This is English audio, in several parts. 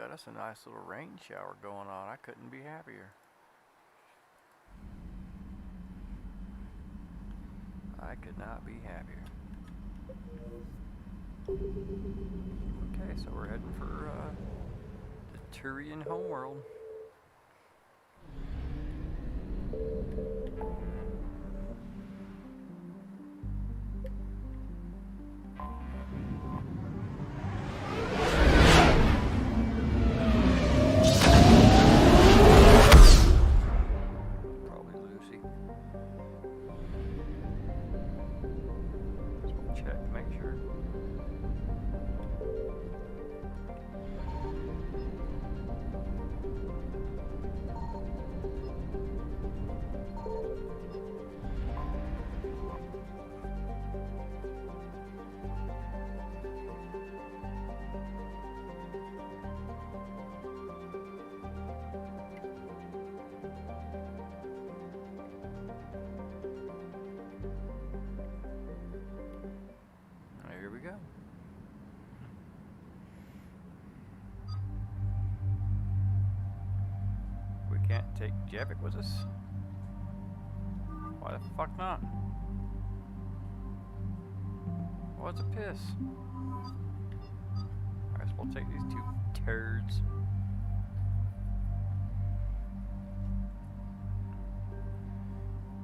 got us a nice little rain shower going on. I couldn't be happier. I could not be happier. Okay, so we're heading for the Turian homeworld. Probably Lucy. Just check, make sure. Here we go. We can't take Javik with us. Why the fuck not? What's a piss? I guess we'll take these two turds.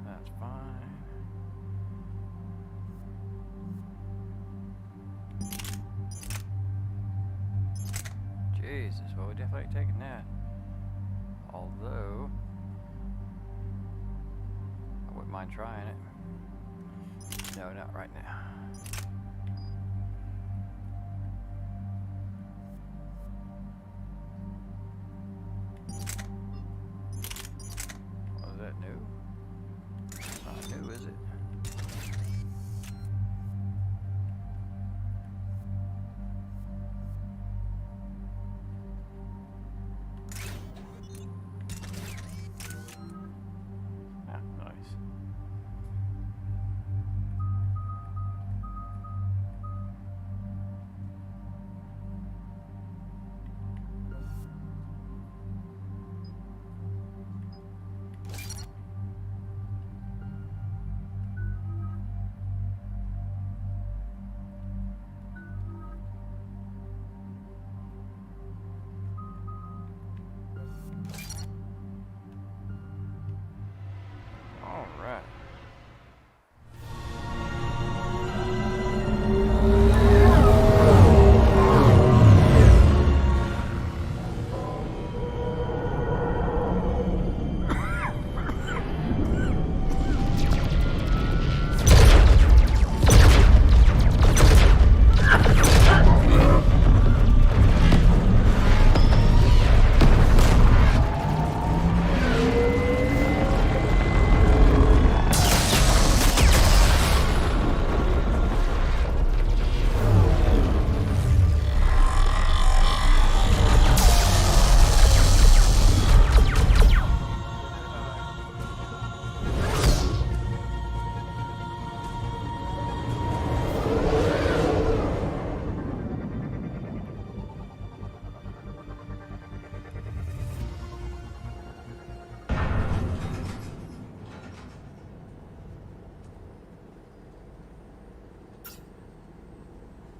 That's fine. Jesus, well, we're definitely taking that. Although, I wouldn't mind trying it. No, not right now. Was that new? It's not new, is it?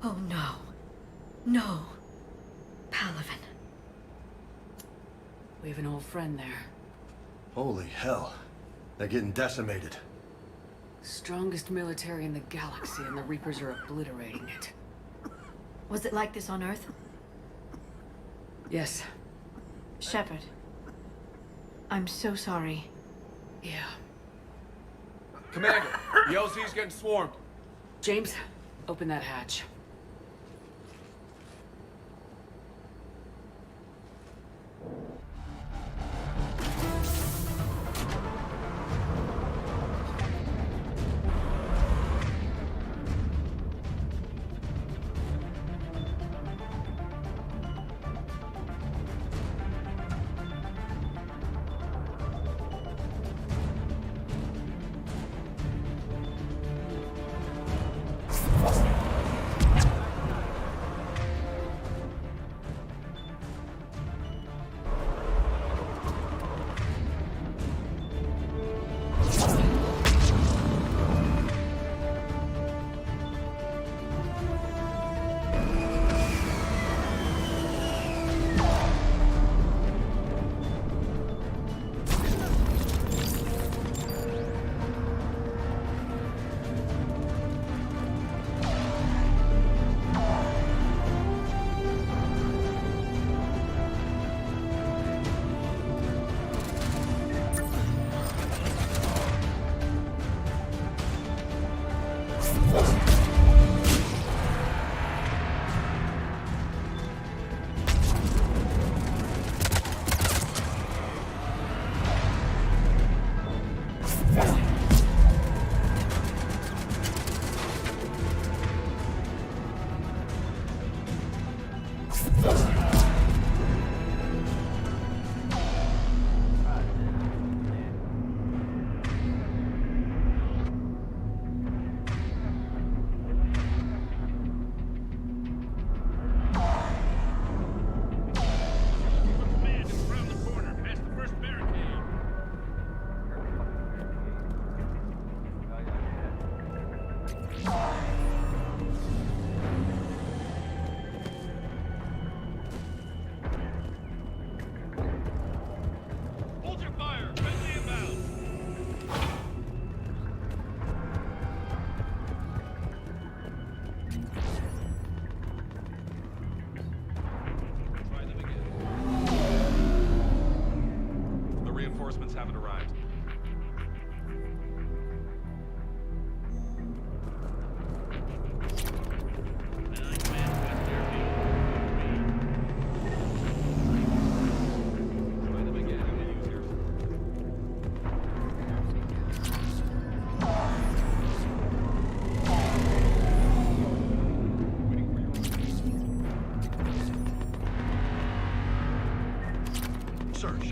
Oh no. No. Palaven. We have an old friend there. Holy hell. They're getting decimated. Strongest military in the galaxy, and the Reapers are obliterating it. Was it like this on Earth? Yes. Shepard. I'm so sorry. Yeah. Commander, the LZ's getting swarmed. James, open that hatch.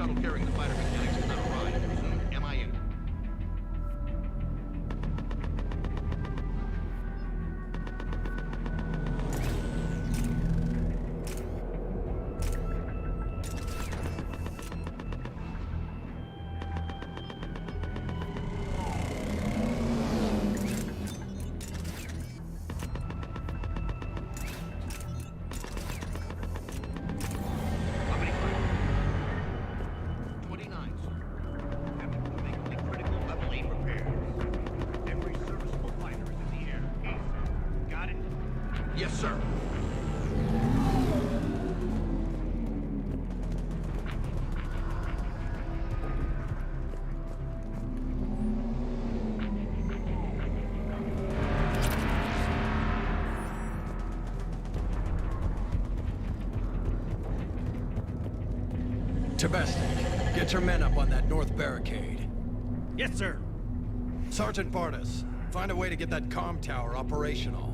shuttle carrying the fighter mechanics has not arrived. Presumed MIA. Yes, sir. Tabesnik, get your men up on that north barricade. Yes, sir. Sergeant Bartas, find a way to get that comm tower operational.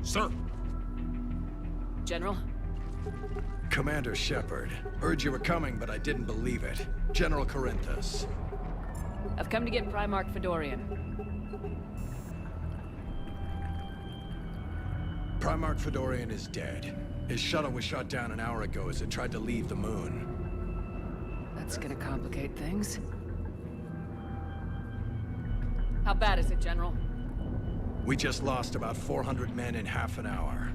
Sir. General? Commander Shepard, heard you were coming, but I didn't believe it. General Corinthus. I've come to get Primarch Fedorian. Primarch Fedorian is dead. His shuttle was shot down an hour ago as it tried to leave the moon. That's gonna complicate things. How bad is it, General? We just lost about 400 men in half an hour.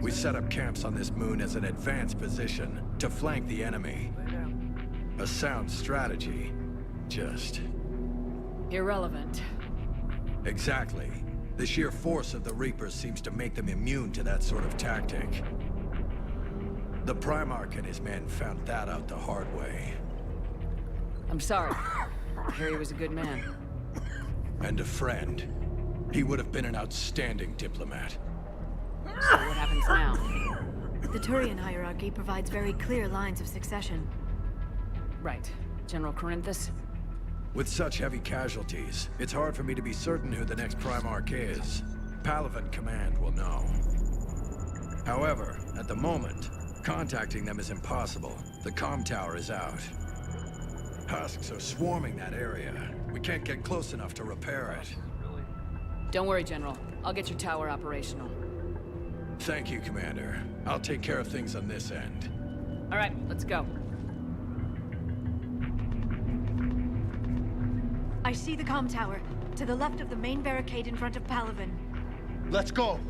We set up camps on this moon as an advanced position to flank the enemy. A sound strategy. Just... irrelevant. Exactly. The sheer force of the Reapers seems to make them immune to that sort of tactic. The Primarch and his men found that out the hard way. I'm sorry. I hear he was a good man. And a friend. He would have been an outstanding diplomat. So what happens now? The Turian hierarchy provides very clear lines of succession. Right. General Corinthus? With such heavy casualties, it's hard for me to be certain who the next Primarch is. Palaven Command will know. However, at the moment, contacting them is impossible. The comm tower is out. Husks are swarming that area. We can't get close enough to repair it. Don't worry, General. I'll get your tower operational. Thank you, Commander. I'll take care of things on this end. All right, let's go. I see the comm tower, to the left of the main barricade in front of Palaven. Let's go!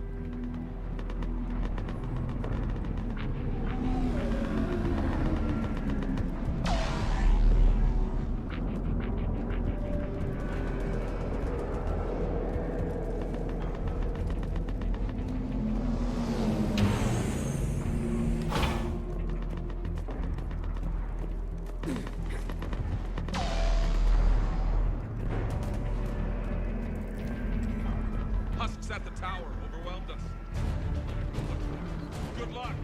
Husks at the tower overwhelmed us. Good luck.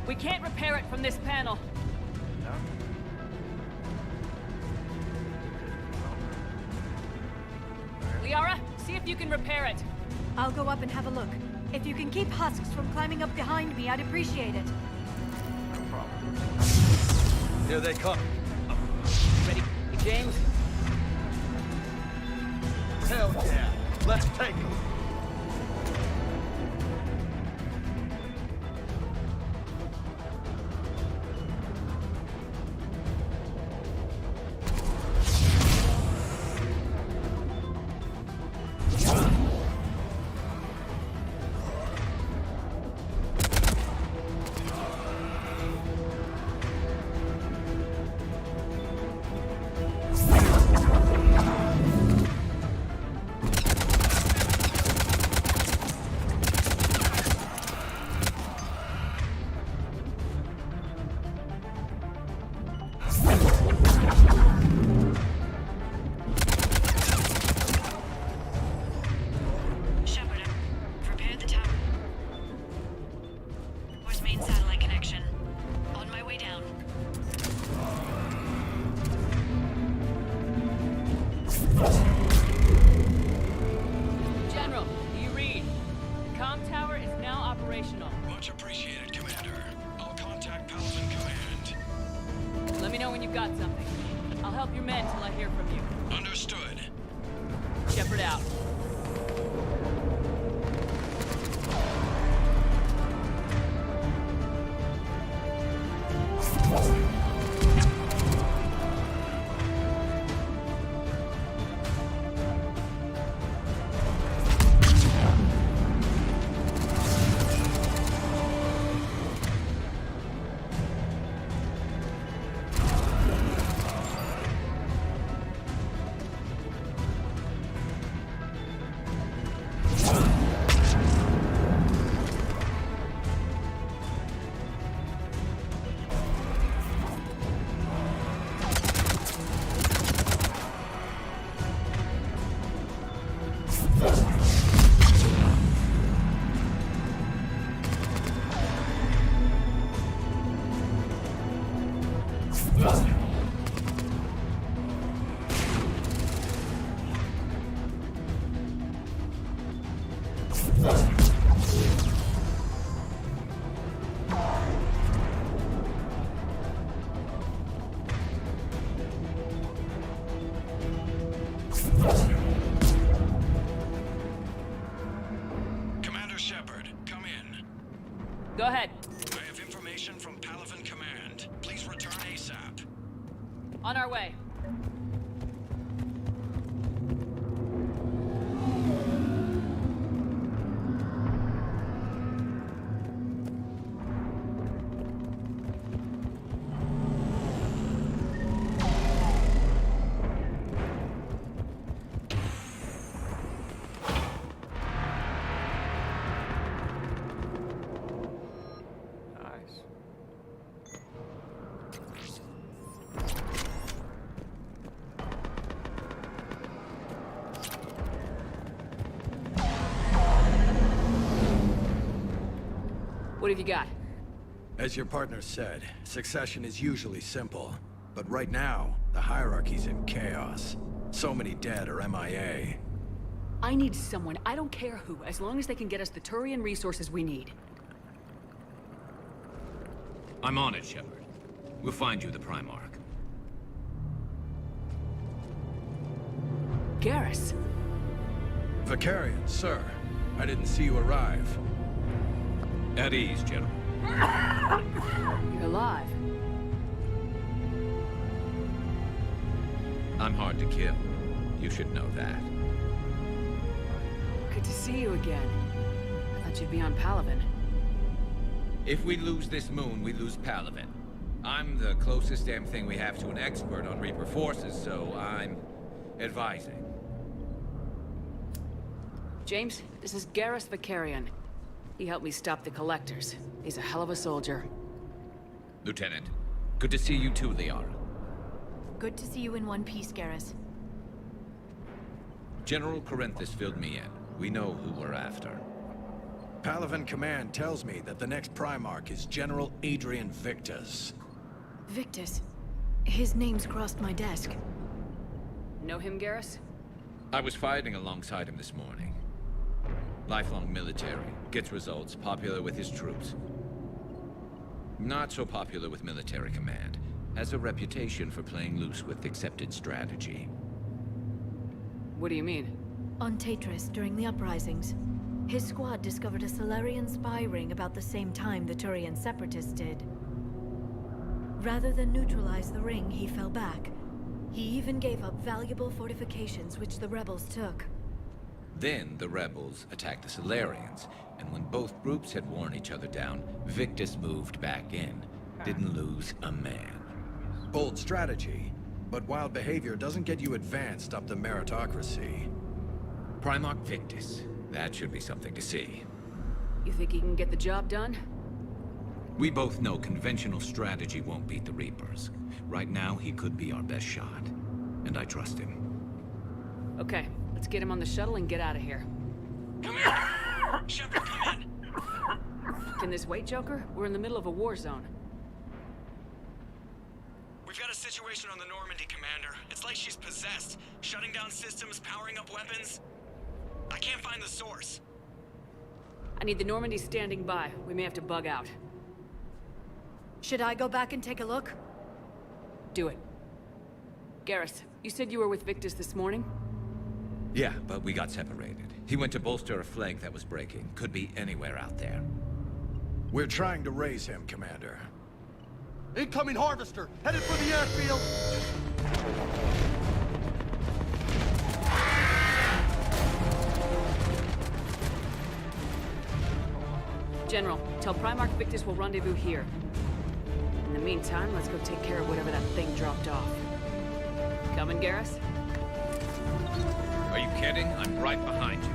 We can't repair it from this panel. No? Liara, see if you can repair it. I'll go up and have a look. If you can keep Husks from climbing up behind me, I'd appreciate it. No problem. Here they come. Ready, James? Hell yeah! Let's take them! operational. Much appreciated, Commander. I'll contact Palaven Command. Let me know when you've got something. I'll help your men till I hear from you. Understood. Shepard out. Commander Shepard, come in. Go ahead. I have information from Palaven Command. Please return ASAP. On our way. Nice. What have you got? As your partner said, succession is usually simple. But right now, the hierarchy's in chaos. So many dead or MIA. I need someone, I don't care who, as long as they can get us the Turian resources we need. I'm on it, Shepard. We'll find you the Primarch. Garrus. Vicarian, sir. I didn't see you arrive. At ease, General. You're alive. I'm hard to kill. You should know that. Good to see you again. I thought you'd be on Palaven. If we lose this moon, we lose Palaven. I'm the closest damn thing we have to an expert on Reaper forces, so I'm advising. James, this is Garrus Vicarian. He helped me stop the Collectors. He's a hell of a soldier. Lieutenant, good to see you too, Liara. Good to see you in one piece, Garrus. General Corinthus filled me in. We know who we're after. Palaven Command tells me that the next Primarch is General Adrian Victus. Victus. His name's crossed my desk. Know him, Garrus? I was fighting alongside him this morning. Lifelong military, gets results, popular with his troops. Not so popular with military command. Has a reputation for playing loose with accepted strategy. What do you mean? On Tatris, during the uprisings, his squad discovered a Solarian spy ring about the same time the Turian separatists did. Rather than neutralize the ring, he fell back. He even gave up valuable fortifications which the rebels took. Then the rebels attacked the Solarians, and when both groups had worn each other down, Victus moved back in. Didn't lose a man. Bold strategy, but wild behavior doesn't get you advanced up the meritocracy. Primarch Victus. That should be something to see. You think he can get the job done? We both know conventional strategy won't beat the Reapers. Right now, he could be our best shot. And I trust him. Okay, let's get him on the shuttle and get out of here. Shepard, come in! Can this wait, Joker? We're in the middle of a war zone. We've got a situation on the Normandy, Commander. It's like she's possessed. Shutting down systems, powering up weapons. I can't find the source. I need the Normandy standing by. We may have to bug out. Should I go back and take a look? Do it. Garrus, you said you were with Victus this morning? Yeah, but we got separated. He went to bolster a flank that was breaking. Could be anywhere out there. We're trying to raise him, Commander. Incoming harvester, headed for the airfield. General, tell Primarch Victus we'll rendezvous here. In the meantime, let's go take care of whatever that thing dropped off. Coming, Garrus? Are you kidding? I'm right behind you.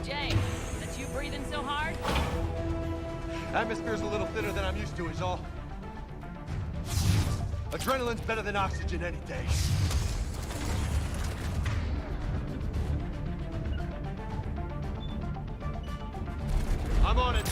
Jay, that you breathing so hard? Atmosphere's a little thinner than I'm used to, is all. Adrenaline's better than oxygen any day. I'm on it.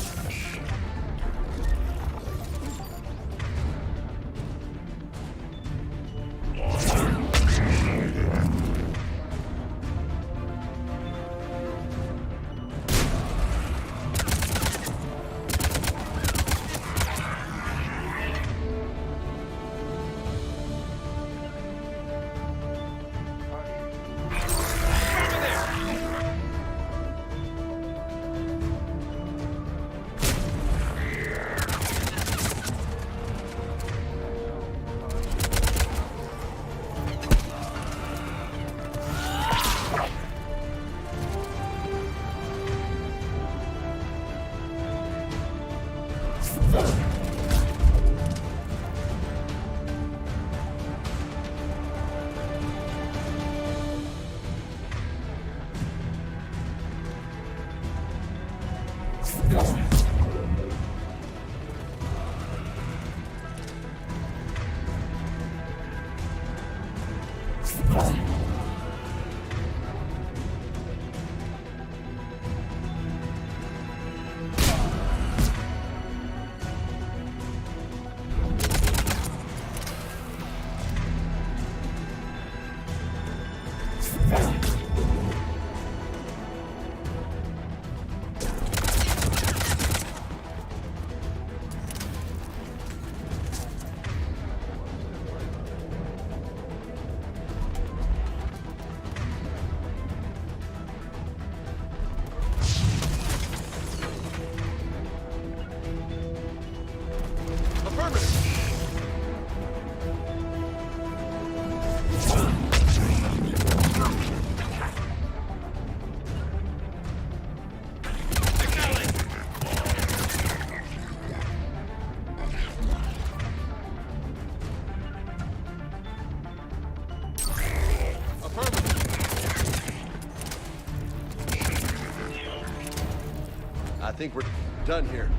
I think we're done here.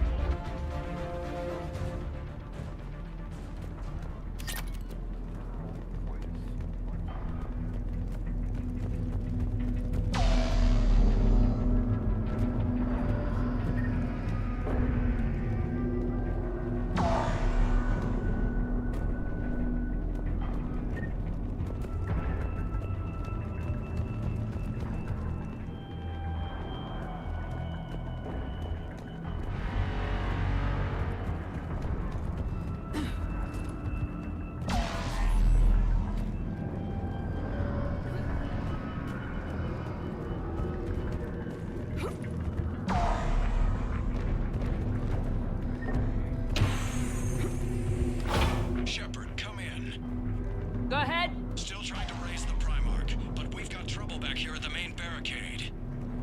trouble back here at the main barricade.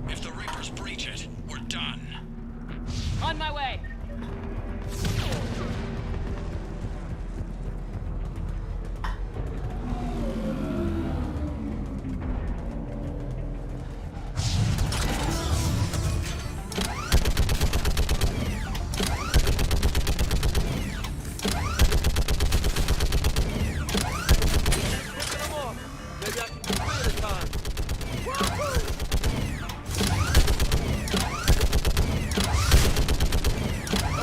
If the Reapers breach it, we're done. On my way! Maybe I can do it at a time.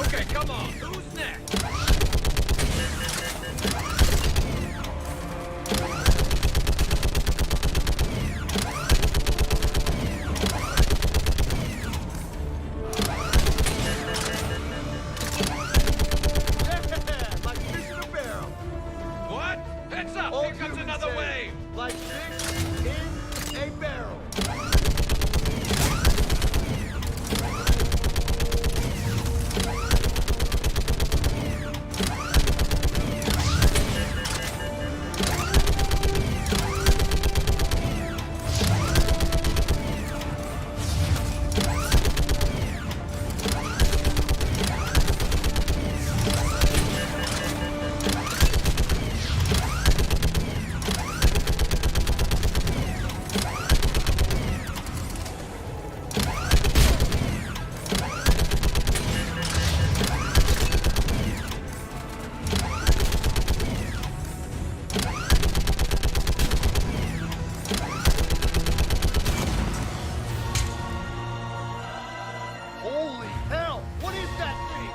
Okay, come on. Who's next? Yeah, like fish in a barrel. What? Heads up! All Here comes humans another say, wave! like fish in a barrel. Holy hell! What is that thing?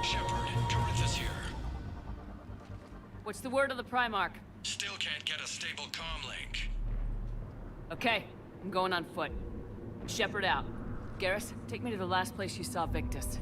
Shepard, Corinth is here. What's the word of the Primarch? Still can't get a stable comm link. Okay, I'm going on foot. Shepard out. Garrus, take me to the last place you saw Victus.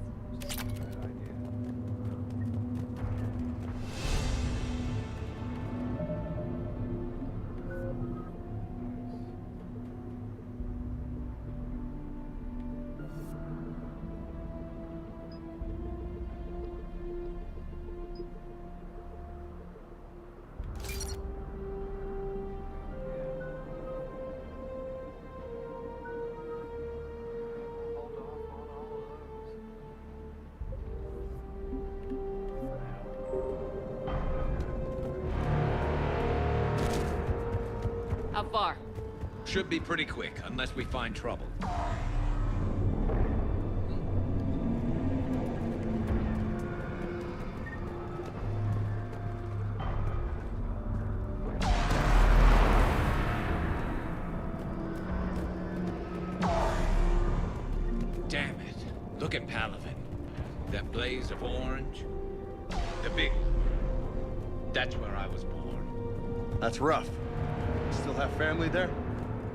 Hold off on all of those. How far? Should be pretty quick, unless we find trouble. Damn it. Look at Palaven. That blaze of orange. The big... That's where I was born. That's rough. Still have family there?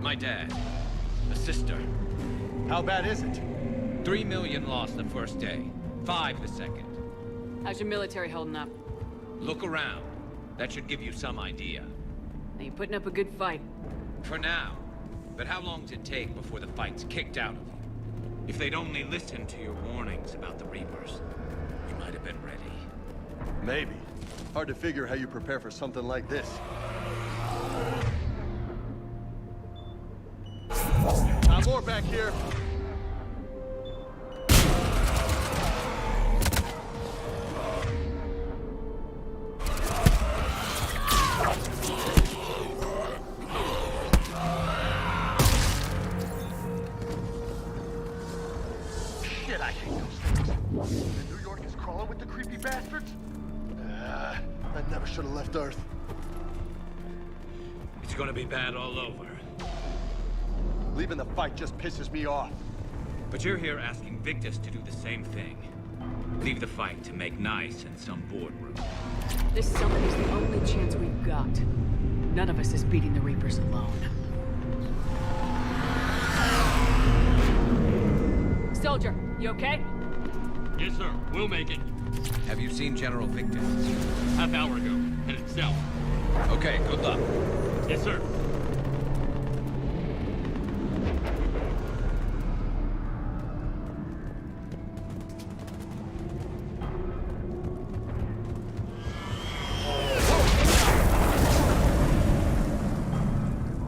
My dad. A sister. How bad is it? 3 million lost the first day. 5 the second. How's your military holding up? Look around. That should give you some idea. Are you putting up a good fight? For now. But how long does it take before the fight's kicked out of you? If they'd only listened to your warnings about the Reapers, you might have been ready. Maybe. Hard to figure how you prepare for something like this. More back here. Shit, I hate those things. And New York is crawling with the creepy bastards? I never should have left Earth. It's gonna be bad all over. Leaving the fight just pisses me off. But you're here asking Victus to do the same thing. Leave the fight to make nice in some boardroom. This summit is the only chance we've got. None of us is beating the Reapers alone. Soldier, you okay? Yes, sir. We'll make it. Have you seen General Victus? Half hour ago. Headed south. Okay, good luck. Yes, sir.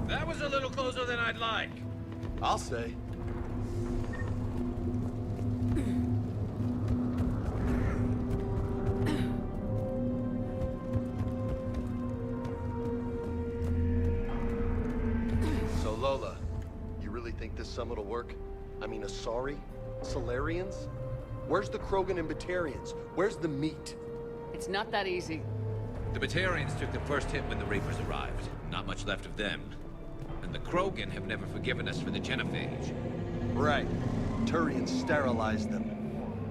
That was a little closer than I'd like. I'll say. So Lola, you really think this summit will work? I mean, Asari? Solarians? Where's the Krogan and Batarians? Where's the meat? It's not that easy. The Batarians took the first hit when the Reapers arrived. Not much left of them. And the Krogan have never forgiven us for the genophage. Right. Turians sterilized them.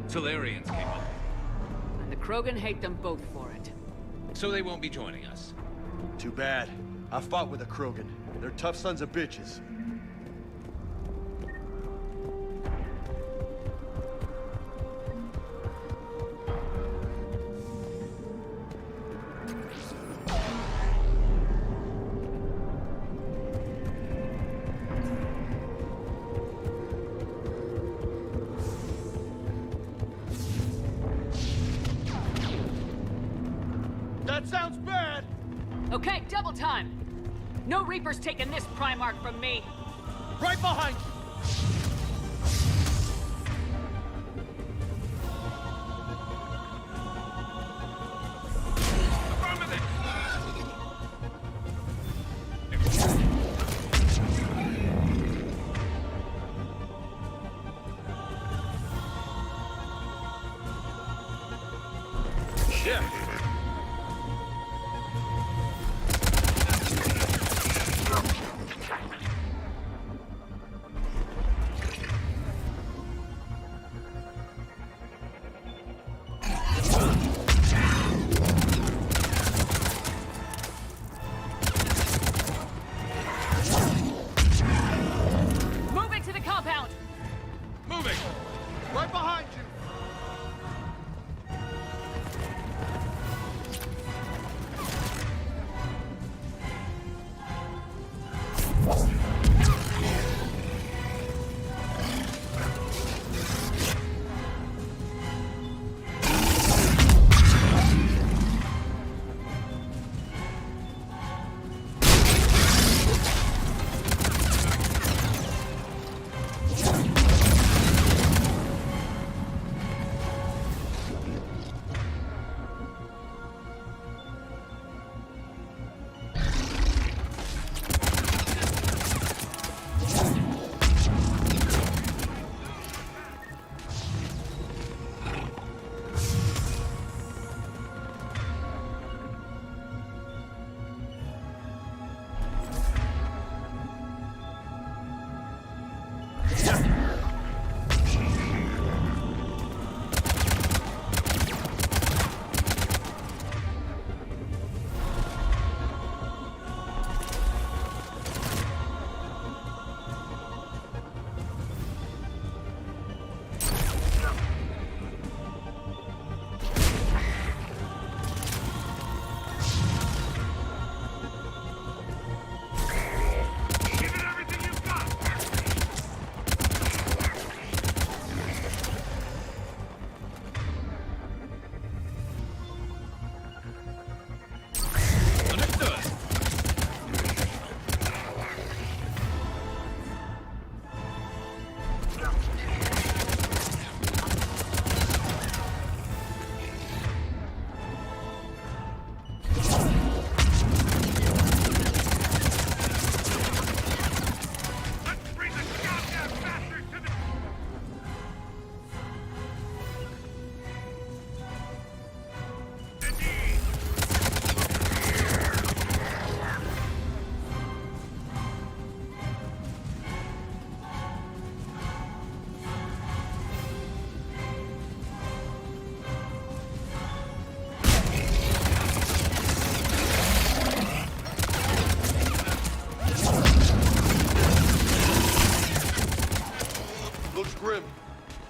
Solarians came up, And the Krogan hate them both for it. so they won't be joining us. Too bad. I fought with a Krogan. They're tough sons of bitches. That sounds bad! Okay, double time! No Reapers taking this Primarch from me! Right behind you! Yeah. Moving to the compound! Moving! Right behind you!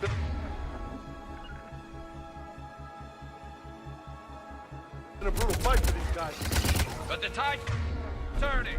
Been a brutal fight for these guys. But the tide's turning.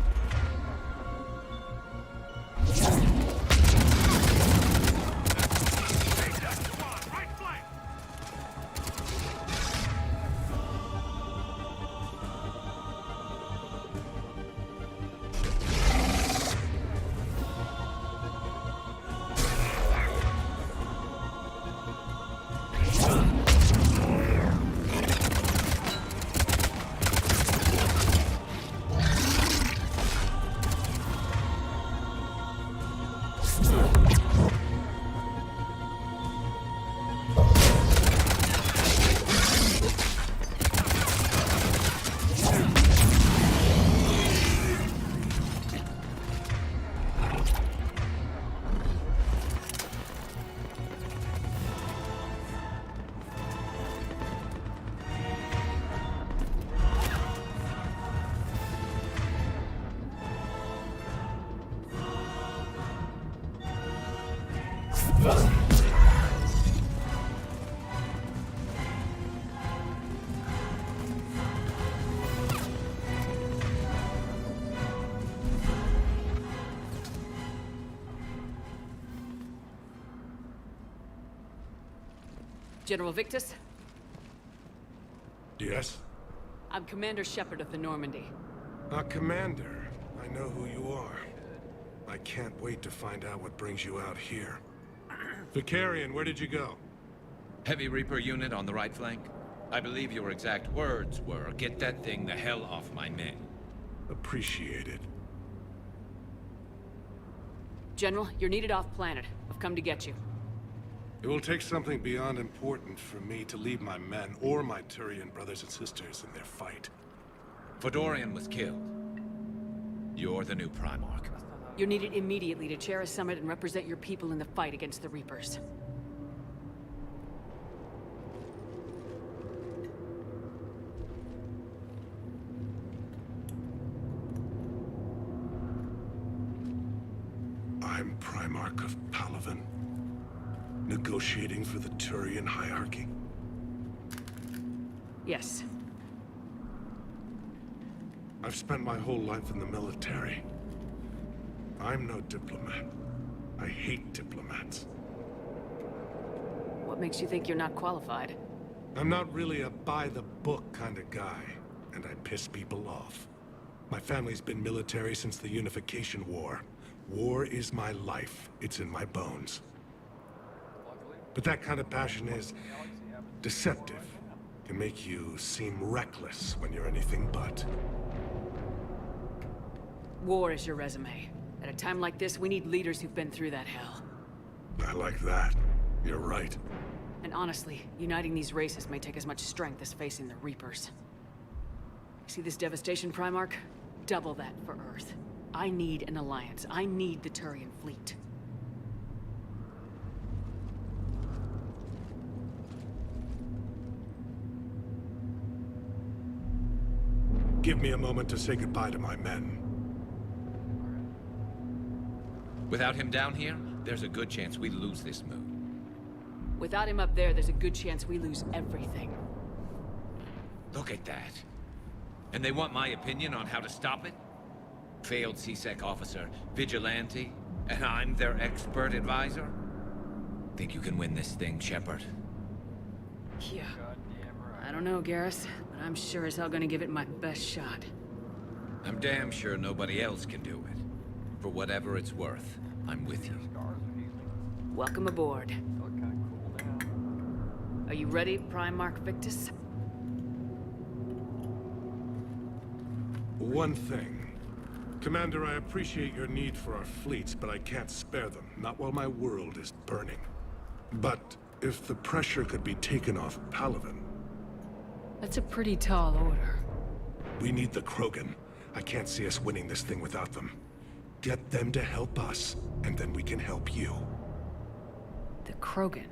General Victus, Yes? I'm Commander Shepard of the Normandy. Commander. I know who you are. I can't wait to find out what brings you out here. Vicarian, where did you go? Heavy Reaper unit on the right flank. I believe your exact words were, "Get that thing the hell off my men." Appreciated. General, you're needed off-planet. I've come to get you. It will take something beyond important for me to leave my men or my Turian brothers and sisters in their fight. Fedorian was killed. You're the new Primarch. You're needed immediately to chair a summit and represent your people in the fight against the Reapers. I'm Primarch of Palaven, negotiating for the Turian hierarchy. Yes. I've spent my whole life in the military. I'm no diplomat. I hate diplomats. What makes you think you're not qualified? I'm not really a by-the-book kind of guy, and I piss people off. My family's been military since the Unification War. War is my life. It's in my bones. But that kind of passion is deceptive. Can make you seem reckless when you're anything but. War is your resume. At a time like this, we need leaders who've been through that hell. I like that. You're right. And honestly, uniting these races may take as much strength as facing the Reapers. See this devastation, Primarch? Double that for Earth. I need an alliance. I need the Turian fleet. Give me a moment to say goodbye to my men. Without him down here, there's a good chance we lose this move. Without him up there's a good chance we lose everything. Look at that. And they want my opinion on how to stop it? Failed CSEC officer, vigilante, and I'm their expert advisor? Think you can win this thing, Shepard? Yeah. I don't know, Garrus, but I'm sure as hell gonna give it my best shot. I'm damn sure nobody else can do it. For whatever it's worth, I'm with you. Welcome aboard. Are you ready, Primarch Victus? One thing. Commander, I appreciate your need for our fleets, but I can't spare them. Not while my world is burning. But if the pressure could be taken off Palaven... That's a pretty tall order. We need the Krogan. I can't see us winning this thing without them. Get them to help us, and then we can help you. The Krogan?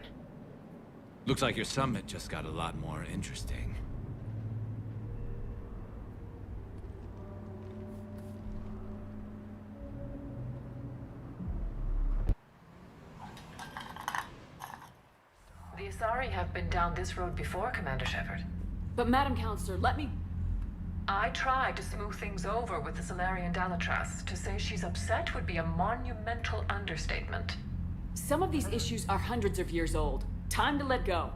Looks like your summit just got a lot more interesting. The Asari have been down this road before, Commander Shepard. But Madam Counselor, let me... I tried to smooth things over with the Solarian Dalatras. To say she's upset would be a monumental understatement. Some of these issues are hundreds of years old. Time to let go.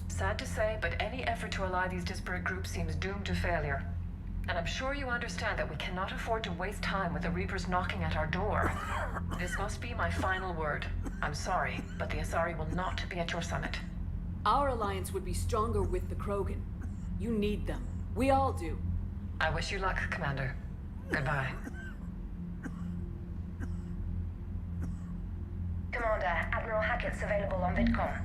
Sad to say, but any effort to ally these disparate groups seems doomed to failure. And I'm sure you understand that we cannot afford to waste time with the Reapers knocking at our door. This must be my final word. I'm sorry, but the Asari will not be at your summit. Our alliance would be stronger with the Krogan. You need them. We all do. I wish you luck, Commander. Goodbye. Commander, Admiral Hackett's available on VidCom.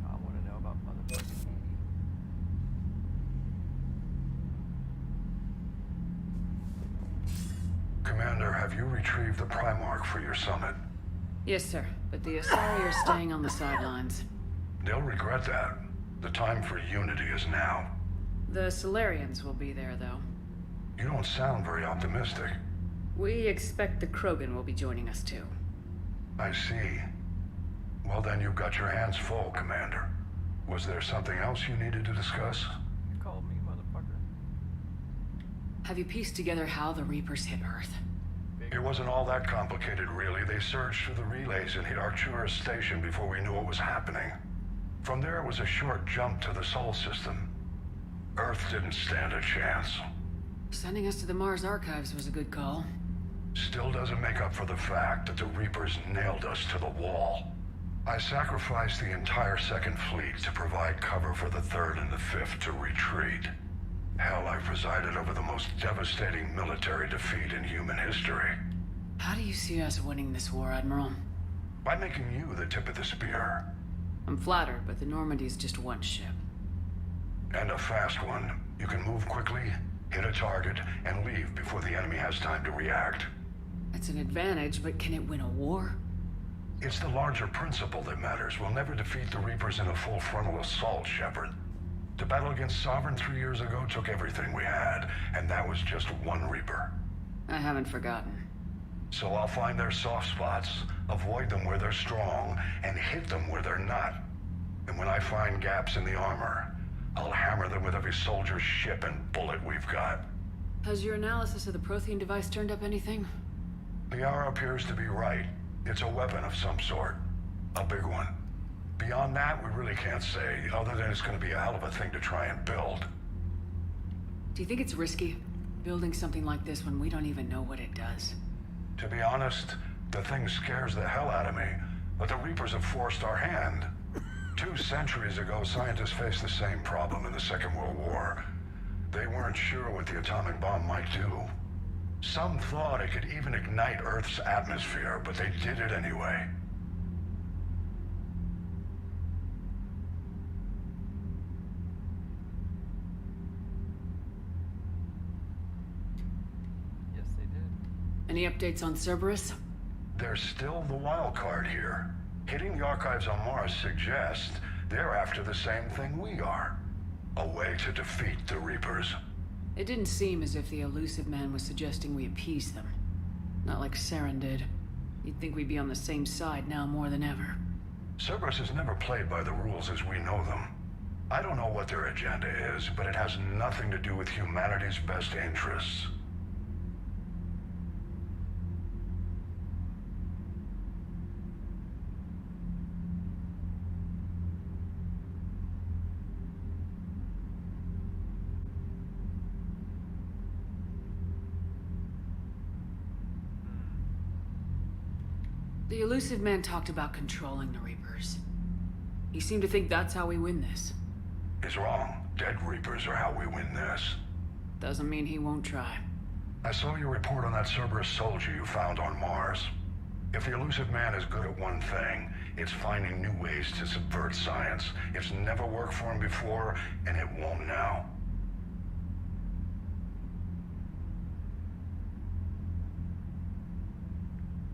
I want to know about motherfucking Commander, have you retrieved the Primarch for your summit? Yes, sir. But the Asari are staying on the sidelines. They'll regret that. The time for unity is now. The Solarians will be there, though. You don't sound very optimistic. We expect the Krogan will be joining us, too. I see. Well, then you've got your hands full, Commander. Was there something else you needed to discuss? You called me motherfucker. Have you pieced together how the Reapers hit Earth? It wasn't all that complicated, really. They surged through the relays and hit Arcturus Station before we knew what was happening. From there, it was a short jump to the Sol system. Earth didn't stand a chance. Sending us to the Mars Archives was a good call. Still doesn't make up for the fact that the Reapers nailed us to the wall. I sacrificed the entire Second Fleet to provide cover for the Third and the Fifth to retreat. Hell, I presided over the most devastating military defeat in human history. How do you see us winning this war, Admiral? By making you the tip of the spear. I'm flattered, but the Normandy's just one ship. And a fast one. You can move quickly, hit a target, and leave before the enemy has time to react. It's an advantage, but can it win a war? It's the larger principle that matters. We'll never defeat the Reapers in a full frontal assault, Shepard. The battle against Sovereign 3 years ago took everything we had, and that was just one Reaper. I haven't forgotten. So I'll find their soft spots, avoid them where they're strong, and hit them where they're not. And when I find gaps in the armor, I'll hammer them with every soldier, ship, and bullet we've got. Has your analysis of the Prothean device turned up anything? The hour appears to be right. It's a weapon of some sort. A big one. Beyond that, we really can't say, other than it's going to be a hell of a thing to try and build. Do you think it's risky, building something like this when we don't even know what it does? To be honest, the thing scares the hell out of me, but the Reapers have forced our hand. 2 centuries ago, scientists faced the same problem in the Second World War. They weren't sure what the atomic bomb might do. Some thought it could even ignite Earth's atmosphere, but they did it anyway. Yes, they did. Any updates on Cerberus? There's still the wild card here. Hitting the archives on Mars suggests they're after the same thing we are. A way to defeat the Reapers. It didn't seem as if the elusive man was suggesting we appease them. Not like Saren did. You'd think we'd be on the same side now more than ever. Cerberus has never played by the rules as we know them. I don't know what their agenda is, but it has nothing to do with humanity's best interests. The elusive man talked about controlling the Reapers. He seemed to think that's how we win this. He's wrong. Dead Reapers are how we win this. Doesn't mean he won't try. I saw your report on that Cerberus soldier you found on Mars. If the elusive man is good at one thing, it's finding new ways to subvert science. It's never worked for him before, and it won't now.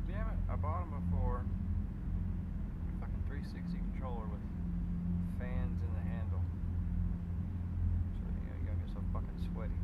Damn it, I bought them before. Fucking 360 controller with fans in the handle. So, you know, you gotta get so fucking sweaty.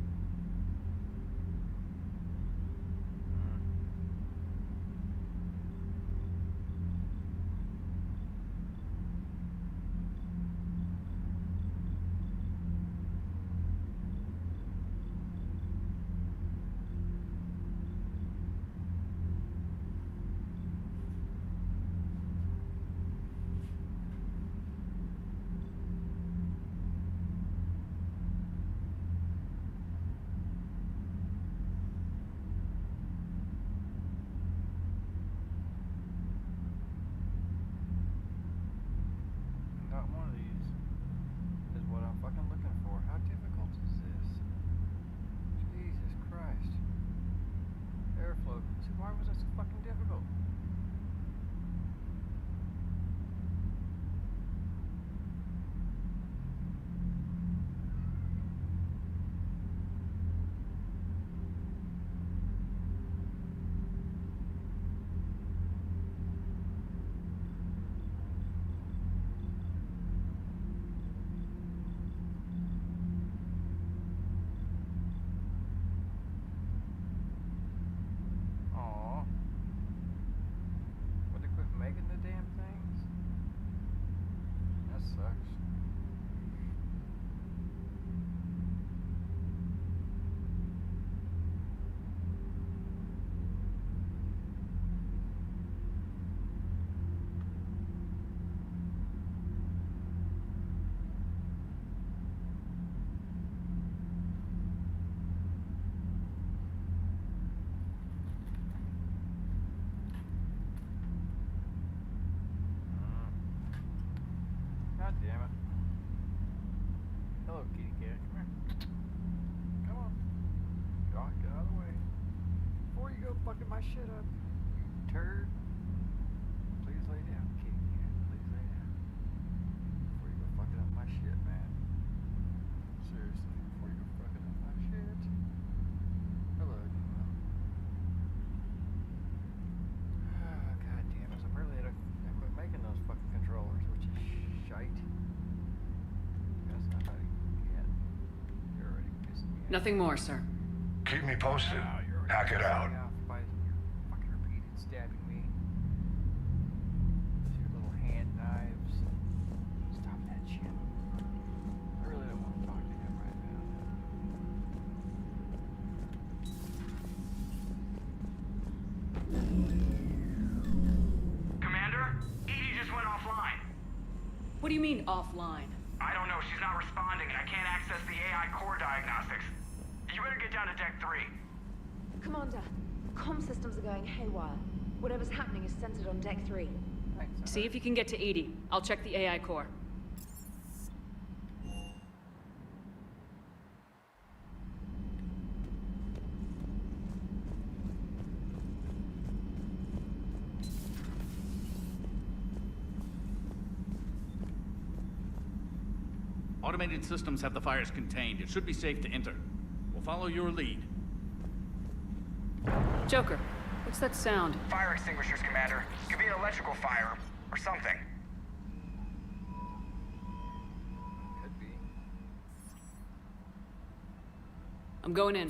How difficult is this? Jesus Christ. Airflow. See, why was that so fucking difficult? God damn it. Hello, kitty cat. Come here. Come on. Get out of the way. Before you go fucking my shit up, you turd. Please lay down, kitty cat. Please lay down. Before you go fucking up my shit, man. Seriously, before you go fucking up my shit. Hello, Nemo. God damn it. So apparently I quit making those fucking controllers, which is shite. That's not how you get. You're already pissing me off. Nothing more, sir. Keep me posted. Wow, you're already Hack it pissing out. me off by your fucking repeated stabbing me. With your little hand knives. Stop that shit. I really don't want to talk to him right now. Commander, Edie just went offline. What do you mean, offline? I don't know, she's not responding and I can't access the AI core diagnostics. You better get down to Deck 3. Commander, comm systems are going haywire. Whatever's happening is centered on Deck 3. Thanks. See if you can get to Edie. I'll check the AI core. Automated systems have the fires contained. It should be safe to enter. We'll follow your lead. Joker, what's that sound? Fire extinguishers, Commander. Could be an electrical fire or something. Could be. I'm going in.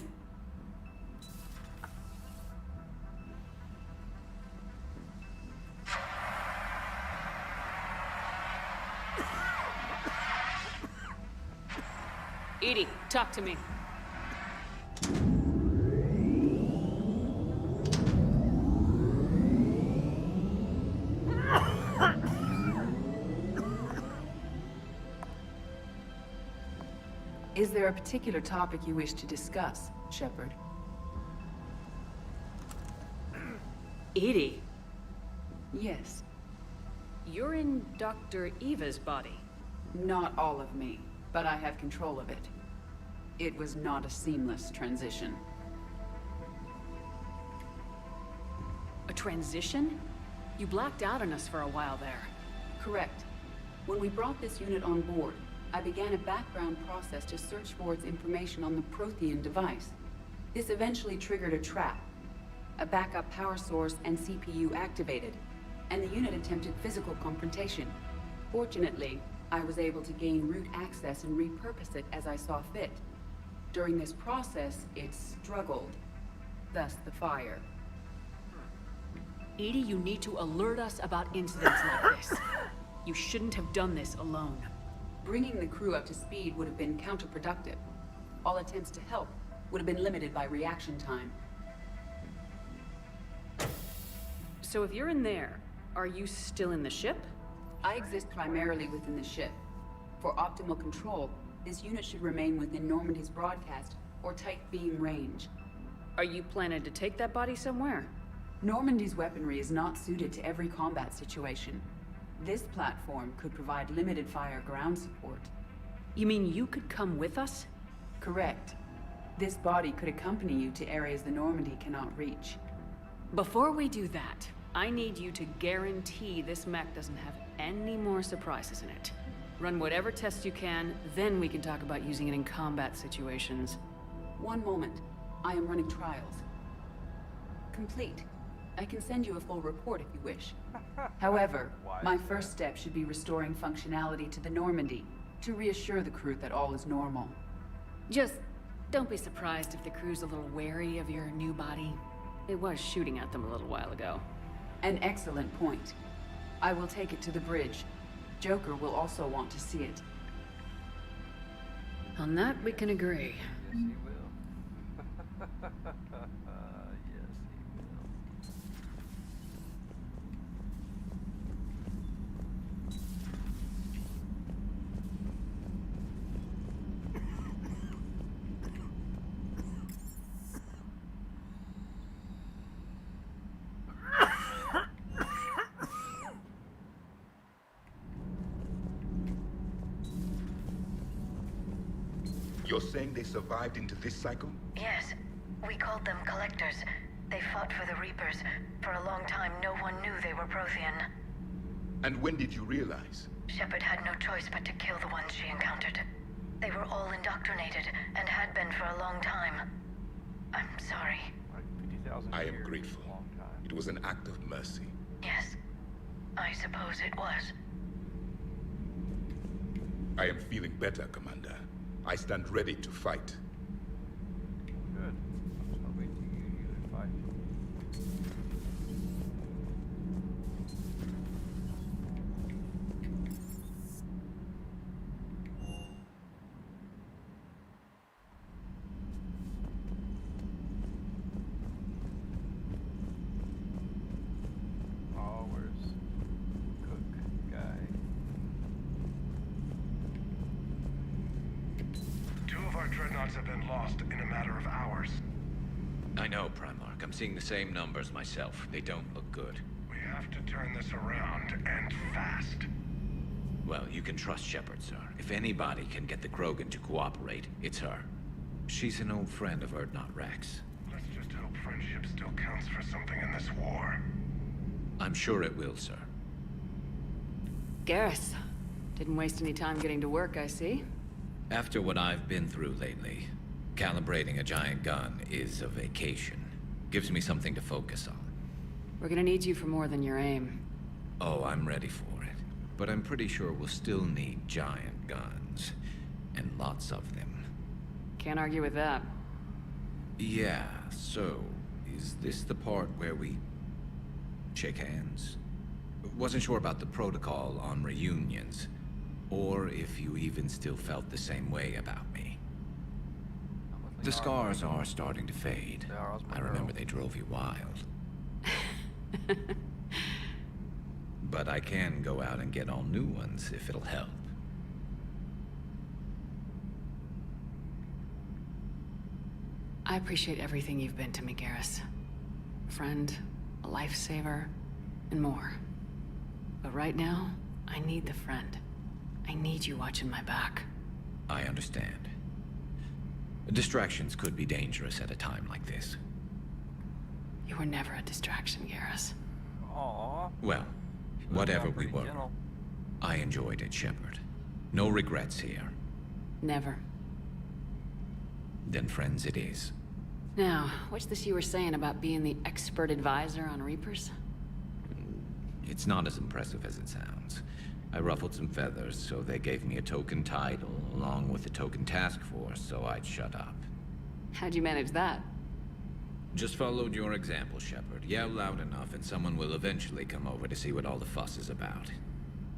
Edie, talk to me. Is there a particular topic you wish to discuss, Shepard? Edie? Yes. You're in Dr. Eva's body. Not all of me, but I have control of it. It was not a seamless transition. A transition? You blacked out on us for a while there. Correct. When we brought this unit on board, I began a background process to search for its information on the Prothean device. This eventually triggered a trap. A backup power source and CPU activated, and the unit attempted physical confrontation. Fortunately, I was able to gain root access and repurpose it as I saw fit. During this process, it struggled. Thus the fire. Edie, you need to alert us about incidents like this. You shouldn't have done this alone. Bringing the crew up to speed would have been counterproductive. All attempts to help would have been limited by reaction time. So if you're in there, are you still in the ship? I exist primarily within the ship. For optimal control, this unit should remain within Normandy's broadcast or tight beam range. Are you planning to take that body somewhere? Normandy's weaponry is not suited to every combat situation. This platform could provide limited fire ground support. You mean you could come with us? Correct. This body could accompany you to areas the Normandy cannot reach. Before we do that, I need you to guarantee this mech doesn't have any more surprises in it. Run whatever tests you can, then we can talk about using it in combat situations. One moment. I am running trials. Complete. I can send you a full report if you wish. However, my first step should be restoring functionality to the Normandy, to reassure the crew that all is normal. Just don't be surprised if the crew's a little wary of your new body. It was shooting at them a little while ago. An excellent point. I will take it to the bridge. Joker will also want to see it. On that, we can agree. Yes, he will. Yes, he will. You're saying they survived into this cycle? Yes. We called them Collectors. They fought for the Reapers. For a long time, no one knew they were Prothean. And when did you realize? Shepard had no choice but to kill the ones she encountered. They were all indoctrinated, and had been for a long time. I'm sorry. Like 50,000 I am years, grateful. a long time. It was an act of mercy. Yes. I suppose it was. I am feeling better, Commander. I stand ready to fight. Good. I'll wait till you fight. Oh, where's Cook guy? Two of our dreadnoughts have been lost in a matter of hours. I know, Primarch. I'm seeing the same numbers myself. They don't look good. We have to turn this around, and fast. Well, you can trust Shepard, sir. If anybody can get the Krogan to cooperate, it's her. She's an old friend of Urdnot Rex. Let's just hope friendship still counts for something in this war. I'm sure it will, sir. Garrus, didn't waste any time getting to work, I see. After what I've been through lately, calibrating a giant gun is a vacation. Gives me something to focus on. We're gonna need you for more than your aim. Oh, I'm ready for it. But I'm pretty sure we'll still need giant guns. And lots of them. Can't argue with that. Yeah, so, is this the part where we shake hands? Wasn't sure about the protocol on reunions, or if you even still felt the same way about me. The scars are starting to fade. I remember they drove you wild. But I can go out and get all new ones if it'll help. I appreciate everything you've been to me, Garrus. A friend, a lifesaver, and more. But right now, I need the friend. I need you watching my back. I understand. Distractions could be dangerous at a time like this. You were never a distraction, Garrus. Aww. Well, whatever we pretty were, gentle. I enjoyed it, Shepard. No regrets here. Never. Then friends it is. Now, what's this you were saying about being the expert advisor on Reapers? It's not as impressive as it sounds. I ruffled some feathers, so they gave me a token title, along with a token task force, so I'd shut up. How'd you manage that? Just followed your example, Shepard. Yell loud enough and someone will eventually come over to see what all the fuss is about.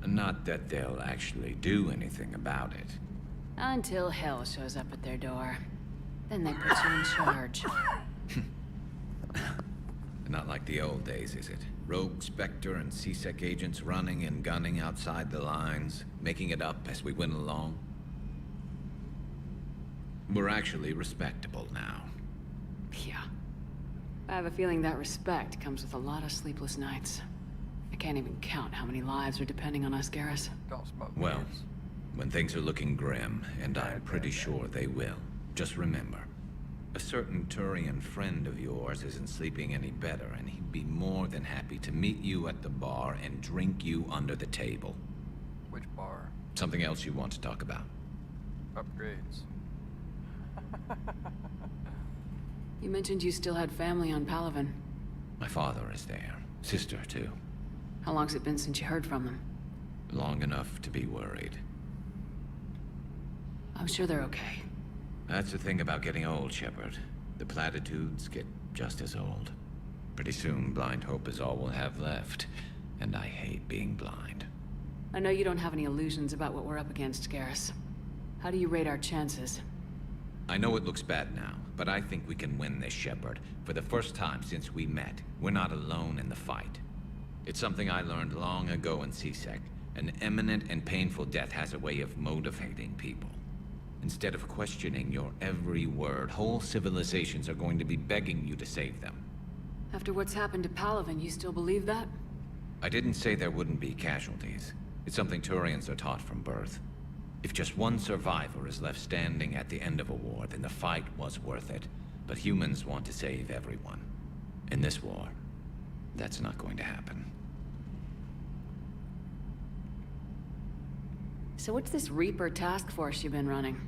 Not that they'll actually do anything about it. Until hell shows up at their door. Then they put you in charge. Not like the old days, is it? Rogue Spectre and C-Sec agents running and gunning outside the lines, making it up as we went along. We're actually respectable now. Yeah. I have a feeling that respect comes with a lot of sleepless nights. I can't even count how many lives are depending on us, Garrus. Don't smoke. Well, When things are looking grim, and I'm pretty sure they will, just remember, a certain Turian friend of yours isn't sleeping any better, and he'd be more than happy to meet you at the bar and drink you under the table. Which bar? Something else you want to talk about? Upgrades. You mentioned you still had family on Palaven. My father is there. Sister, too. How long's it been since you heard from them? Long enough to be worried. I'm sure they're okay. That's the thing about getting old, Shepard. The platitudes get just as old. Pretty soon, blind hope is all we'll have left. And I hate being blind. I know you don't have any illusions about what we're up against, Garrus. How do you rate our chances? I know it looks bad now, but I think we can win this, Shepard. For the first time since we met, we're not alone in the fight. It's something I learned long ago in CSEC. An imminent and painful death has a way of motivating people. Instead of questioning your every word, whole civilizations are going to be begging you to save them. After what's happened to Palaven, you still believe that? I didn't say there wouldn't be casualties. It's something Turians are taught from birth. If just one survivor is left standing at the end of a war, then the fight was worth it. But humans want to save everyone. In this war, that's not going to happen. So what's this Reaper task force you've been running?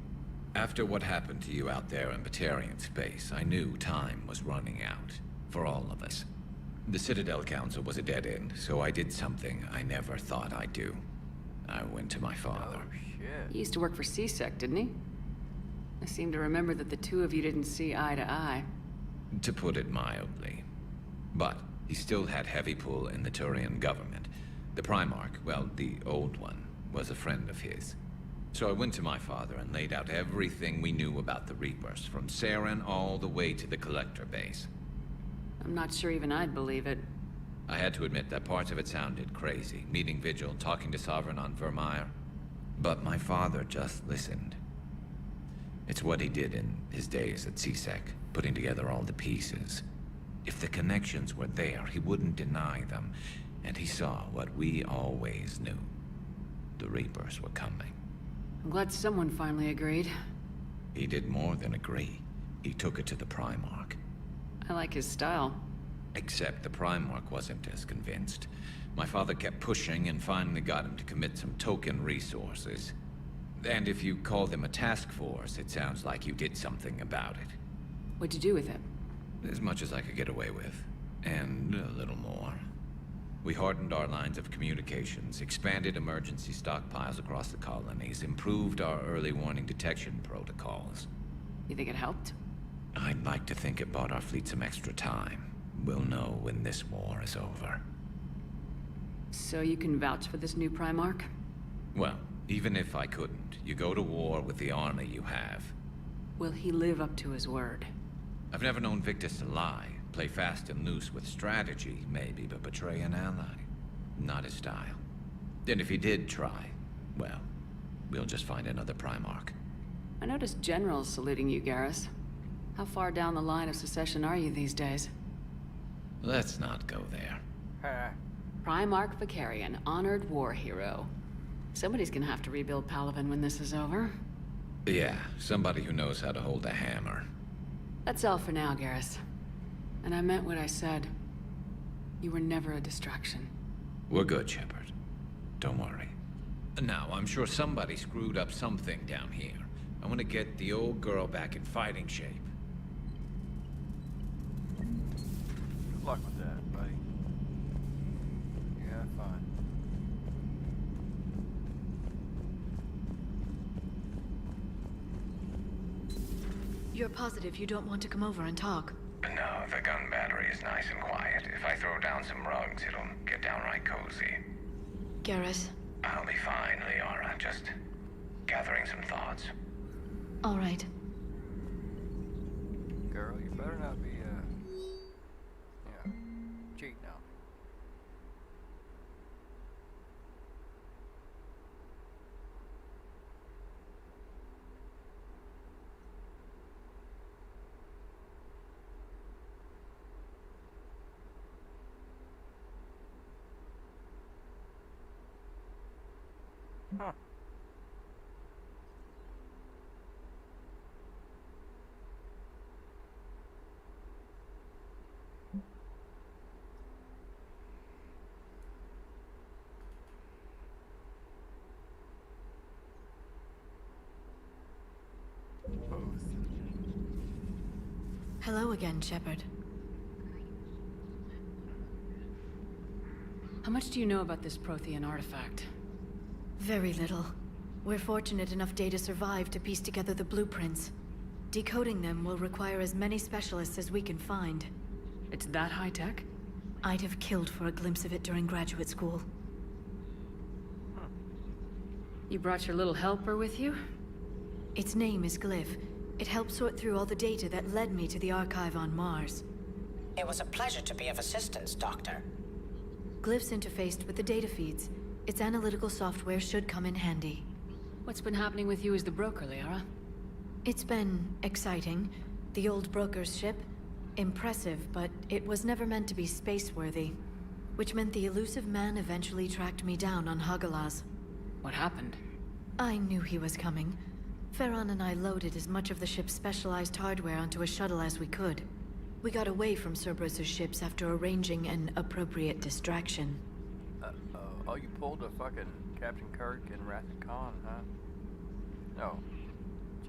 After what happened to you out there in Batarian space, I knew time was running out. For all of us. The Citadel Council was a dead end, so I did something I never thought I'd do. I went to my father. Oh, shit. He used to work for CSEC, didn't he? I seem to remember that the two of you didn't see eye to eye. To put it mildly. But he still had heavy pull in the Turian government. The Primarch, well, the old one, was a friend of his. So I went to my father and laid out everything we knew about the Reapers, from Saren all the way to the Collector base. I'm not sure even I'd believe it. I had to admit that parts of it sounded crazy, meeting Vigil, talking to Sovereign on Vermeer. But my father just listened. It's what he did in his days at CSEC, putting together all the pieces. If the connections were there, he wouldn't deny them, and he saw what we always knew. The Reapers were coming. I'm glad someone finally agreed. He did more than agree. He took it to the Primarch. I like his style. Except the Primarch wasn't as convinced. My father kept pushing and finally got him to commit some token resources. And if you call them a task force, it sounds like you did something about it. What'd you do with it? As much as I could get away with. And a little more. We hardened our lines of communications, expanded emergency stockpiles across the colonies, improved our early warning detection protocols. You think it helped? I'd like to think it bought our fleet some extra time. We'll know when this war is over. So you can vouch for this new Primarch? Well, even if I couldn't, you go to war with the army you have. Will he live up to his word? I've never known Victus to lie. Play fast and loose with strategy, maybe, but betray an ally. Not his style. And if he did try, well, we'll just find another Primarch. I noticed generals saluting you, Garrus. How far down the line of secession are you these days? Let's not go there. Primarch Vicarian, honored war hero. Somebody's gonna have to rebuild Palaven when this is over. Yeah, somebody who knows how to hold a hammer. That's all for now, Garrus. And I meant what I said. You were never a distraction. We're good, Shepard. Don't worry. Now, I'm sure somebody screwed up something down here. I want to get the old girl back in fighting shape. Good luck with that, buddy. You have fun. You're positive you don't want to come over and talk? No, the gun battery is nice and quiet. If I throw down some rugs, it'll get downright cozy. Garrus? I'll be fine, Liara. Just gathering some thoughts. All right. Girl, you better not be, cheating on me. Huh. Hello again, Shepard. How much do you know about this Prothean artifact? Very little. We're fortunate enough Data survived to piece together the blueprints. Decoding them will require as many specialists as we can find. It's that high-tech? I'd have killed for a glimpse of it during graduate school. You brought your little helper with you? Its name is Glyph. It helped sort through all the data that led me to the archive on Mars. It was a pleasure to be of assistance, Doctor. Glyph's interfaced with the data feeds. Its analytical software should come in handy. What's been happening with you as the broker, Liara? It's been exciting. The old broker's ship? Impressive, but it was never meant to be space-worthy. Which meant the elusive man eventually tracked me down on Hagalaz. What happened? I knew he was coming. Farron and I loaded as much of the ship's specialized hardware onto a shuttle as we could. We got away from Cerberus' ships after arranging an appropriate distraction. Oh, you pulled a fucking Captain Kirk and Wrath of Khan, huh? No.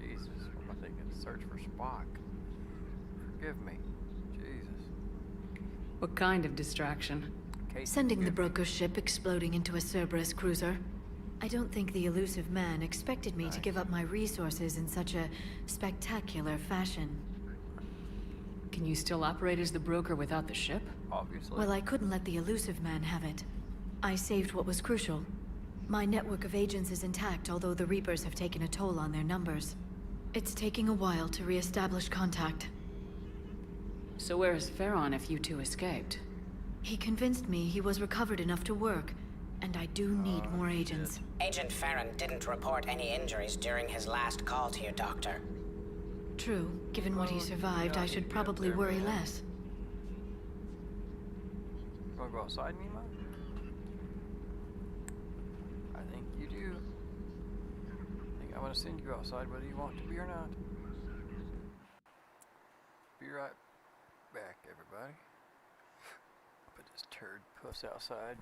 Jesus, what am I thinking? Search for Spock. Forgive me. Jesus. What kind of distraction? Sending the broker's ship exploding into a Cerberus cruiser. I don't think the elusive man expected me to give up my resources in such a spectacular fashion. Can you still operate as the broker without the ship? Obviously. Well, I couldn't let the elusive man have it. I saved what was crucial. My network of agents is intact, although the Reapers have taken a toll on their numbers. It's taking a while to re-establish contact. So where is Farron if you two escaped? He convinced me he was recovered enough to work, and I do need more agents. Agent Farron didn't report any injuries during his last call to you, Doctor. True. Given what he survived, I should probably worry less. You wanna go outside, Mima? I think you do. I think I'm gonna send you outside whether you want to be or not. Be right back, everybody. Put this turd puss outside.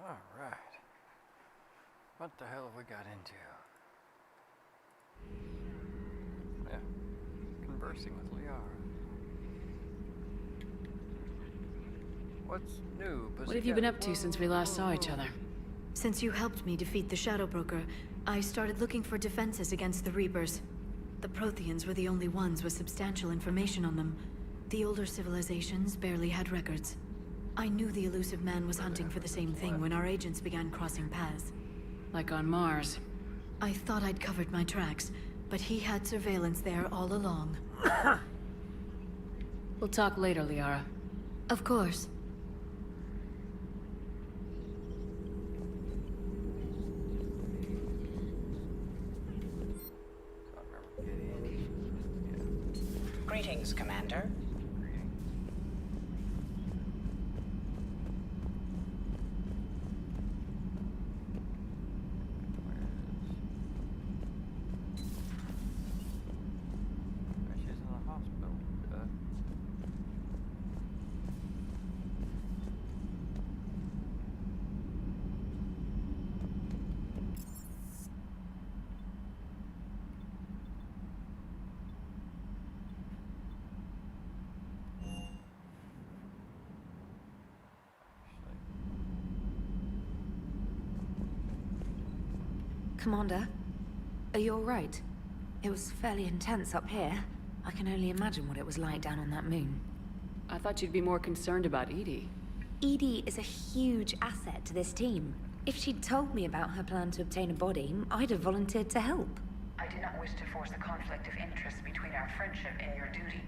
Alright. What the hell have we got into? Yeah. Conversing with Liara. What's new, What have you been up to since we last saw each other? Since you helped me defeat the Shadow Broker, I started looking for defenses against the Reapers. The Protheans were the only ones with substantial information on them. The older civilizations barely had records. I knew the elusive man was hunting for the same thing when our agents began crossing paths. Like on Mars. I thought I'd covered my tracks, but he had surveillance there all along. We'll talk later, Liara. Of course. Greetings, Commander. She's in the hospital. Commander, are you alright? It was fairly intense up here. I can only imagine what it was like down on that moon. I thought you'd be more concerned about Edie. Edie is a huge asset to this team. If she'd told me about her plan to obtain a body, I'd have volunteered to help. I do not wish to force a conflict of interest between our friendship and your duty.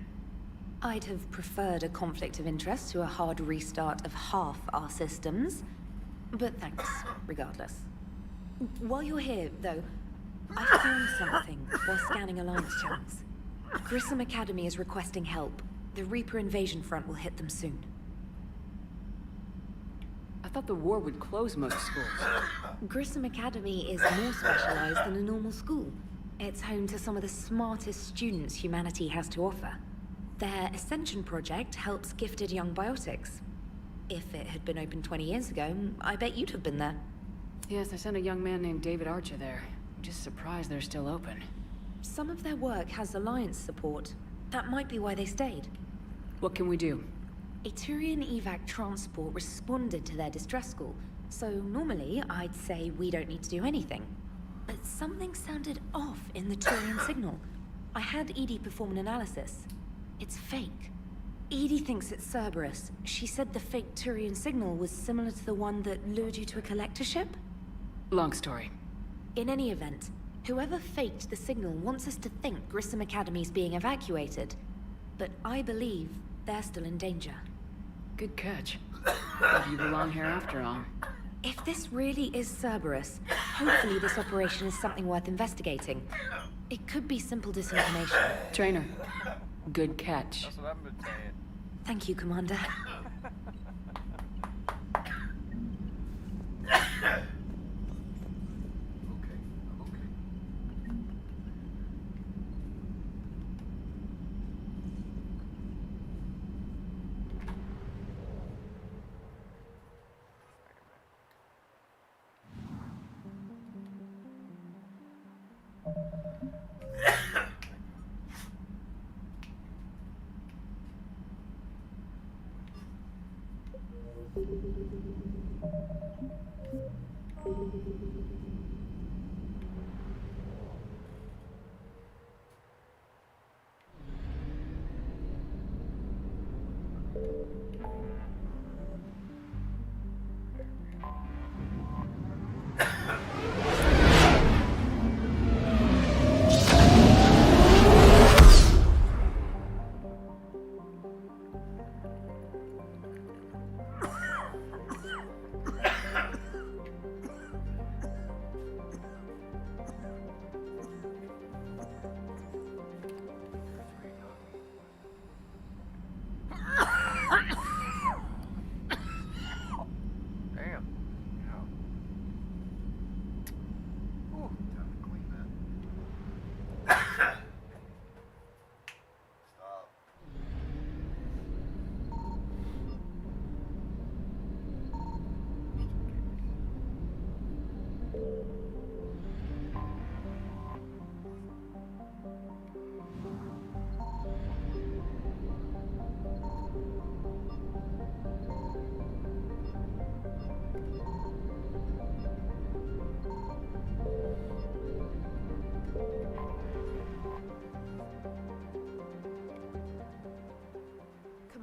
I'd have preferred a conflict of interest to a hard restart of half our systems. But thanks, regardless. While you're here, though, I found something while scanning Alliance channels. Grissom Academy is requesting help. The Reaper invasion front will hit them soon. I thought the war would close most schools. Grissom Academy is more specialized than a normal school. It's home to some of the smartest students humanity has to offer. Their Ascension project helps gifted young biotics. If it had been open 20 years ago, I bet you'd have been there. Yes, I sent a young man named David Archer there. I'm just surprised they're still open. Some of their work has Alliance support. That might be why they stayed. What can we do? A Turian evac transport responded to their distress call, so normally I'd say we don't need to do anything. But something sounded off in the Turian signal. I had Edie perform an analysis. It's fake. Edie thinks it's Cerberus. She said the fake Turian signal was similar to the one that lured you to a collector ship? Long story. In any event, whoever faked the signal wants us to think Grissom Academy's being evacuated. But I believe they're still in danger. Good catch. Maybe you belong here after all. If this really is Cerberus, hopefully this operation is something worth investigating. It could be simple disinformation. Trainer, good catch. That's what I've been saying. Thank you, Commander.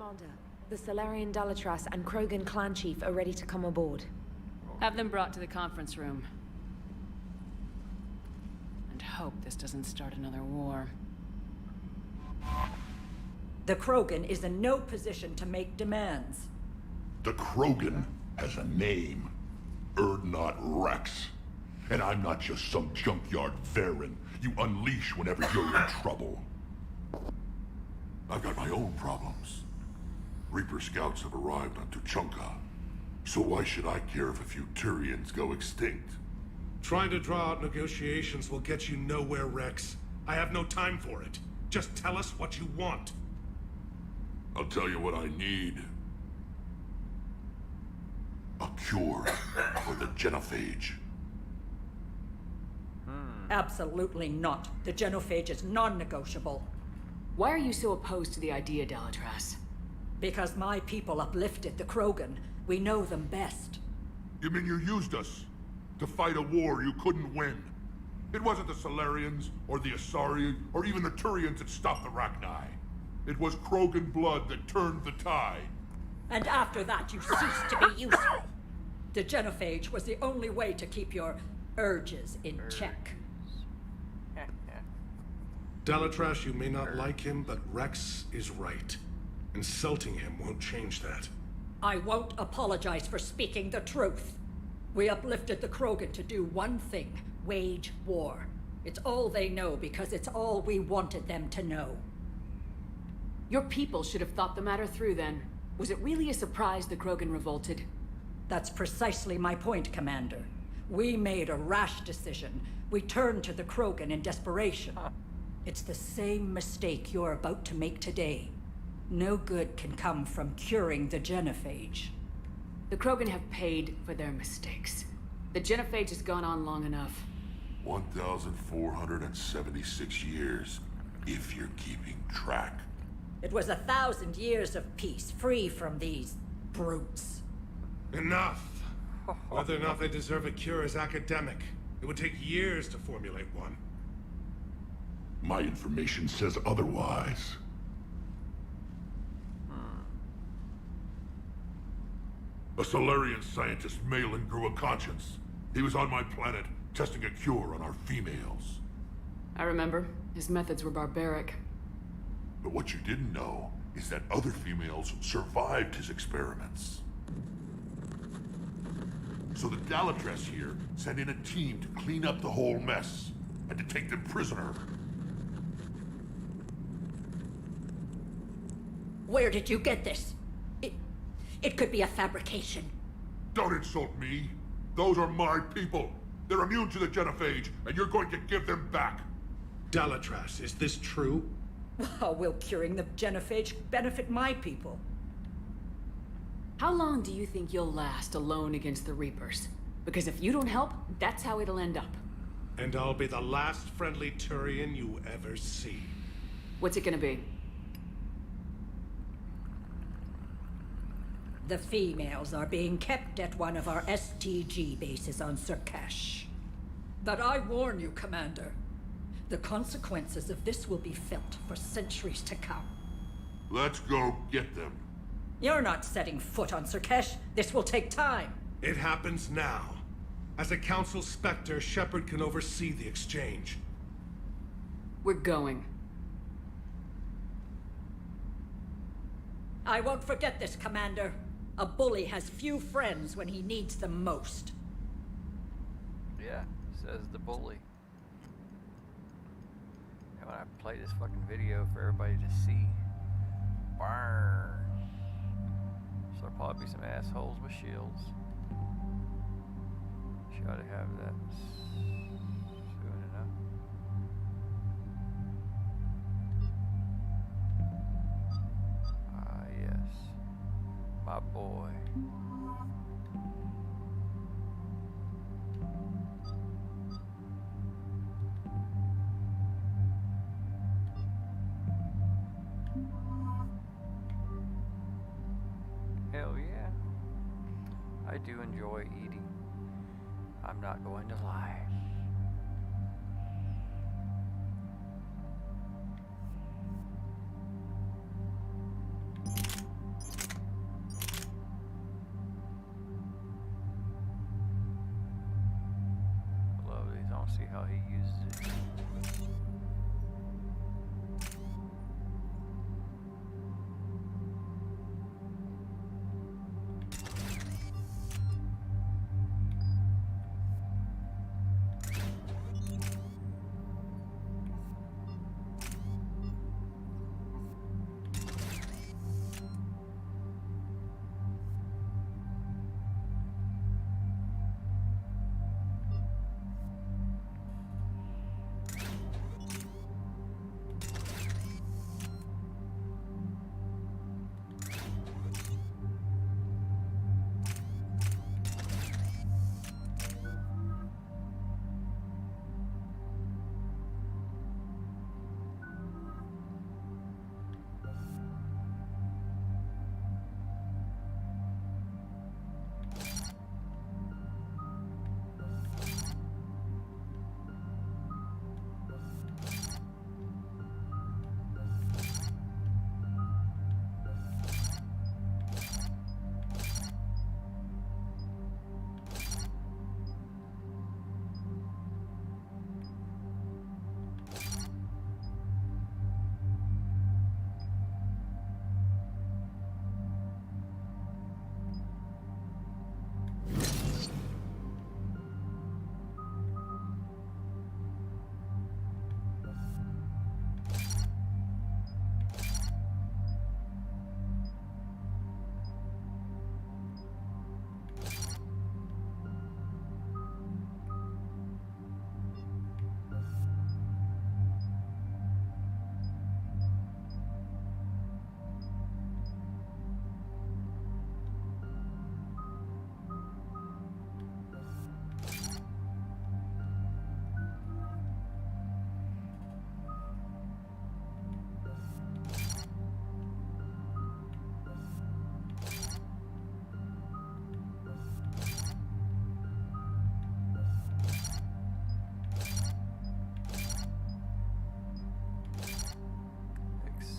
Commander, the Solarian Dalatras and Krogan clan chief are ready to come aboard. Have them brought to the conference room. And hope this doesn't start another war. The Krogan is in no position to make demands. The Krogan has a name. Urdnot Rex. And I'm not just some junkyard Varen you unleash whenever you're in trouble. I've got my own problems. Reaper scouts have arrived on Tuchanka. So why should I care if a few Turians go extinct? Trying to draw out negotiations will get you nowhere, Rex. I have no time for it. Just tell us what you want. I'll tell you what I need. A cure for the genophage. Absolutely not. The genophage is non-negotiable. Why are you so opposed to the idea, Dalatras? Because my people uplifted the Krogan. We know them best. You mean you used us to fight a war you couldn't win? It wasn't the Solarians, or the Asari, or even the Turians that stopped the Rachni. It was Krogan blood that turned the tide. And after that, you ceased to be useful. The genophage was the only way to keep your urges in check. Dalatras, you may not like him, but Rex is right. Insulting him won't change that. I won't apologize for speaking the truth. We uplifted the Krogan to do one thing: wage war. It's all they know because it's all we wanted them to know. Your people should have thought the matter through then. Was it really a surprise the Krogan revolted? That's precisely my point, Commander. We made a rash decision. We turned to the Krogan in desperation. It's the same mistake you're about to make today. No good can come from curing the genophage. The Krogan have paid for their mistakes. The genophage has gone on long enough. 1,476 years, if you're keeping track. It was 1,000 years of peace, free from these brutes. Enough! Whether or not they deserve a cure is academic. It would take years to formulate one. My information says otherwise. A Solarian scientist, Malin, grew a conscience. He was on my planet, testing a cure on our females. I remember. His methods were barbaric. But what you didn't know is that other females survived his experiments. So the Dalatras here sent in a team to clean up the whole mess, and to take them prisoner. Where did you get this? It could be a fabrication. Don't insult me. Those are my people. They're immune to the genophage, and you're going to give them back. Dalatras, is this true? How will curing the genophage benefit my people? How long do you think you'll last alone against the Reapers? Because if you don't help, that's how it'll end up. And I'll be the last friendly Turian you ever see. What's it gonna be? The females are being kept at one of our STG bases on Surkash. But I warn you, Commander, the consequences of this will be felt for centuries to come. Let's go get them. You're not setting foot on Surkash. This will take time. It happens now. As a Council Spectre, Shepard can oversee the exchange. We're going. I won't forget this, Commander. A bully has few friends when he needs them most. Yeah, says the bully. And when I play this fucking video for everybody to see, burn. So there'll probably be some assholes with shields. Should I have that soon enough? Ah, yes. My boy. Hell yeah. I do enjoy eating. I'm not going to lie.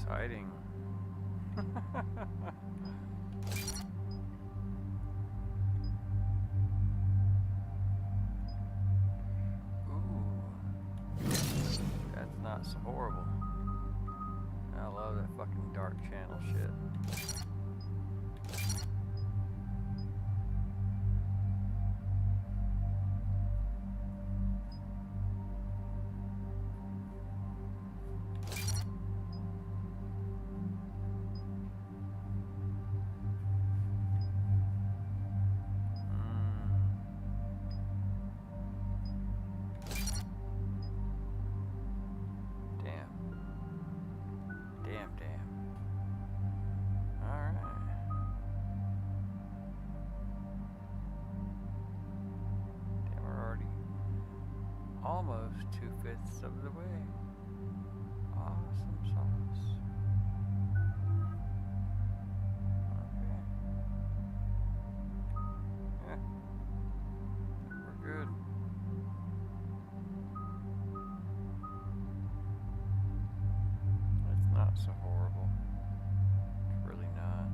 exciting. Ooh. That's not so horrible. I love that fucking dark channel shit. Almost 2/5 of the way. Awesome sauce. Okay. Yeah. We're good. It's not so horrible. It's really not.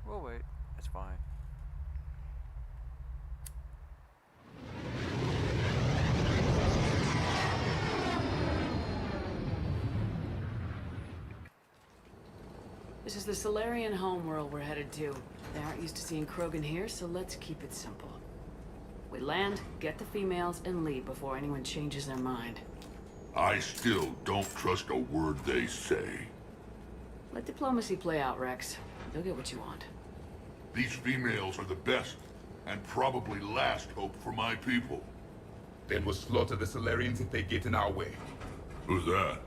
We'll wait. It's fine. This is the Solarian homeworld we're headed to. They aren't used to seeing Krogan here, so let's keep it simple. We land, get the females, and leave before anyone changes their mind. I still don't trust a word they say. Let diplomacy play out, Rex. You'll get what you want. These females are the best, and probably last hope for my people. Then we'll slaughter the Solarians if they get in our way. Who's that?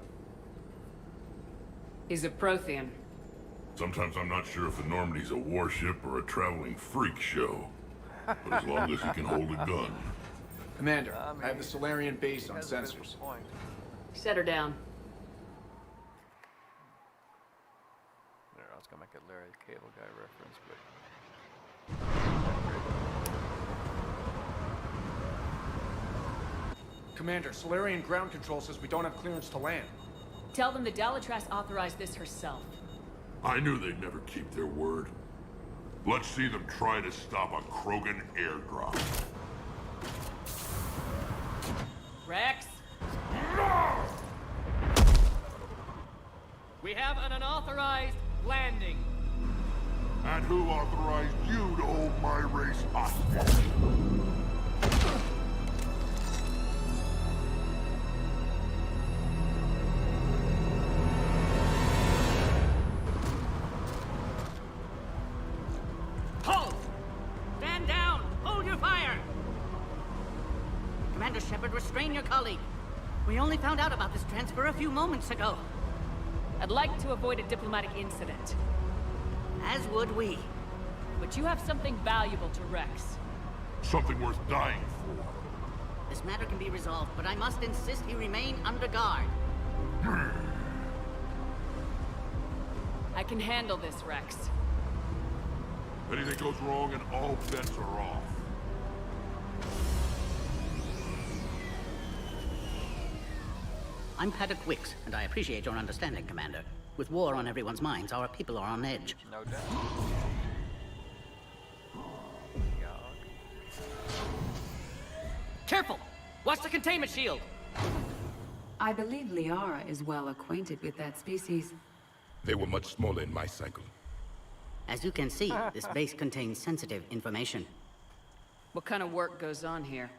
He's a Prothean. Sometimes I'm not sure if the Normandy's a warship or a traveling freak show. But as long as he can hold a gun. Commander, I have the Solarian base on sensors. Set her down. There, I was gonna make a Larry the Cable Guy reference, but Commander, Solarian ground control says we don't have clearance to land. Tell them the Dalatrass authorized this herself. I knew they'd never keep their word. Let's see them try to stop a Krogan airdrop. Rex? We have an unauthorized landing. And who authorized you to hold my race hostage? Halt! Stand down! Hold your fire! Commander Shepard, restrain your colleague. We only found out about this transfer a few moments ago. I'd like to avoid a diplomatic incident. As would we. But you have something valuable to Rex. Something worth dying for. This matter can be resolved, but I must insist he remain under guard. I can handle this, Rex. Anything goes wrong and all bets are off. I'm Paddock Wicks, and I appreciate your understanding, Commander. With war on everyone's minds, our people are on edge. no doubt. Careful! Watch the containment shield! I believe Liara is well acquainted with that species. They were much smaller in my cycle. As you can see, this base contains sensitive information. What kind of work goes on here?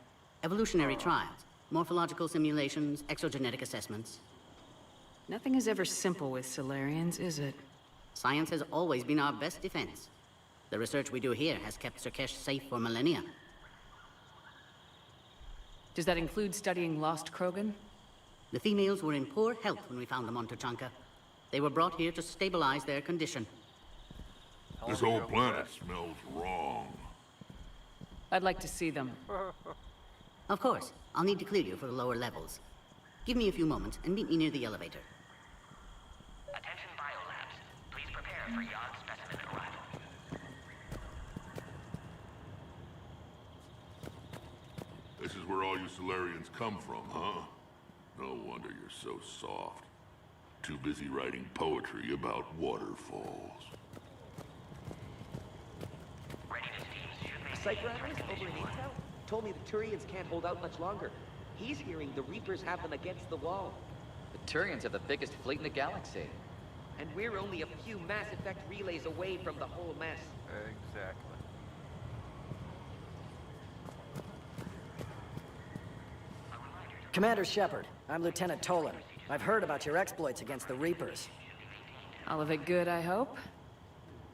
Evolutionary trials, morphological simulations, exogenetic assessments. Nothing is ever simple with Solarians, is it? Science has always been our best defense. The research we do here has kept Surkesh safe for millennia. Does that include studying lost Krogan? The females were in poor health when we found them on Tuchanka. They were brought here to stabilize their condition. This whole planet smells wrong. I'd like to see them. Of course. I'll need to clear you for the lower levels. Give me a few moments and meet me near the elevator. Attention biolabs. Please prepare for Yod specimen arrival. where all you Solarians come from, huh? No wonder you're so soft. Too busy writing poetry about waterfalls. A Cypher analyst over in Intel told me the Turians can't hold out much longer. He's hearing the Reapers have them against the wall. The Turians have the biggest fleet in the galaxy. And we're only a few Mass Effect relays away from the whole mess. Exactly. Commander Shepard, I'm Lieutenant Tolan. I've heard about your exploits against the Reapers. All of it good, I hope?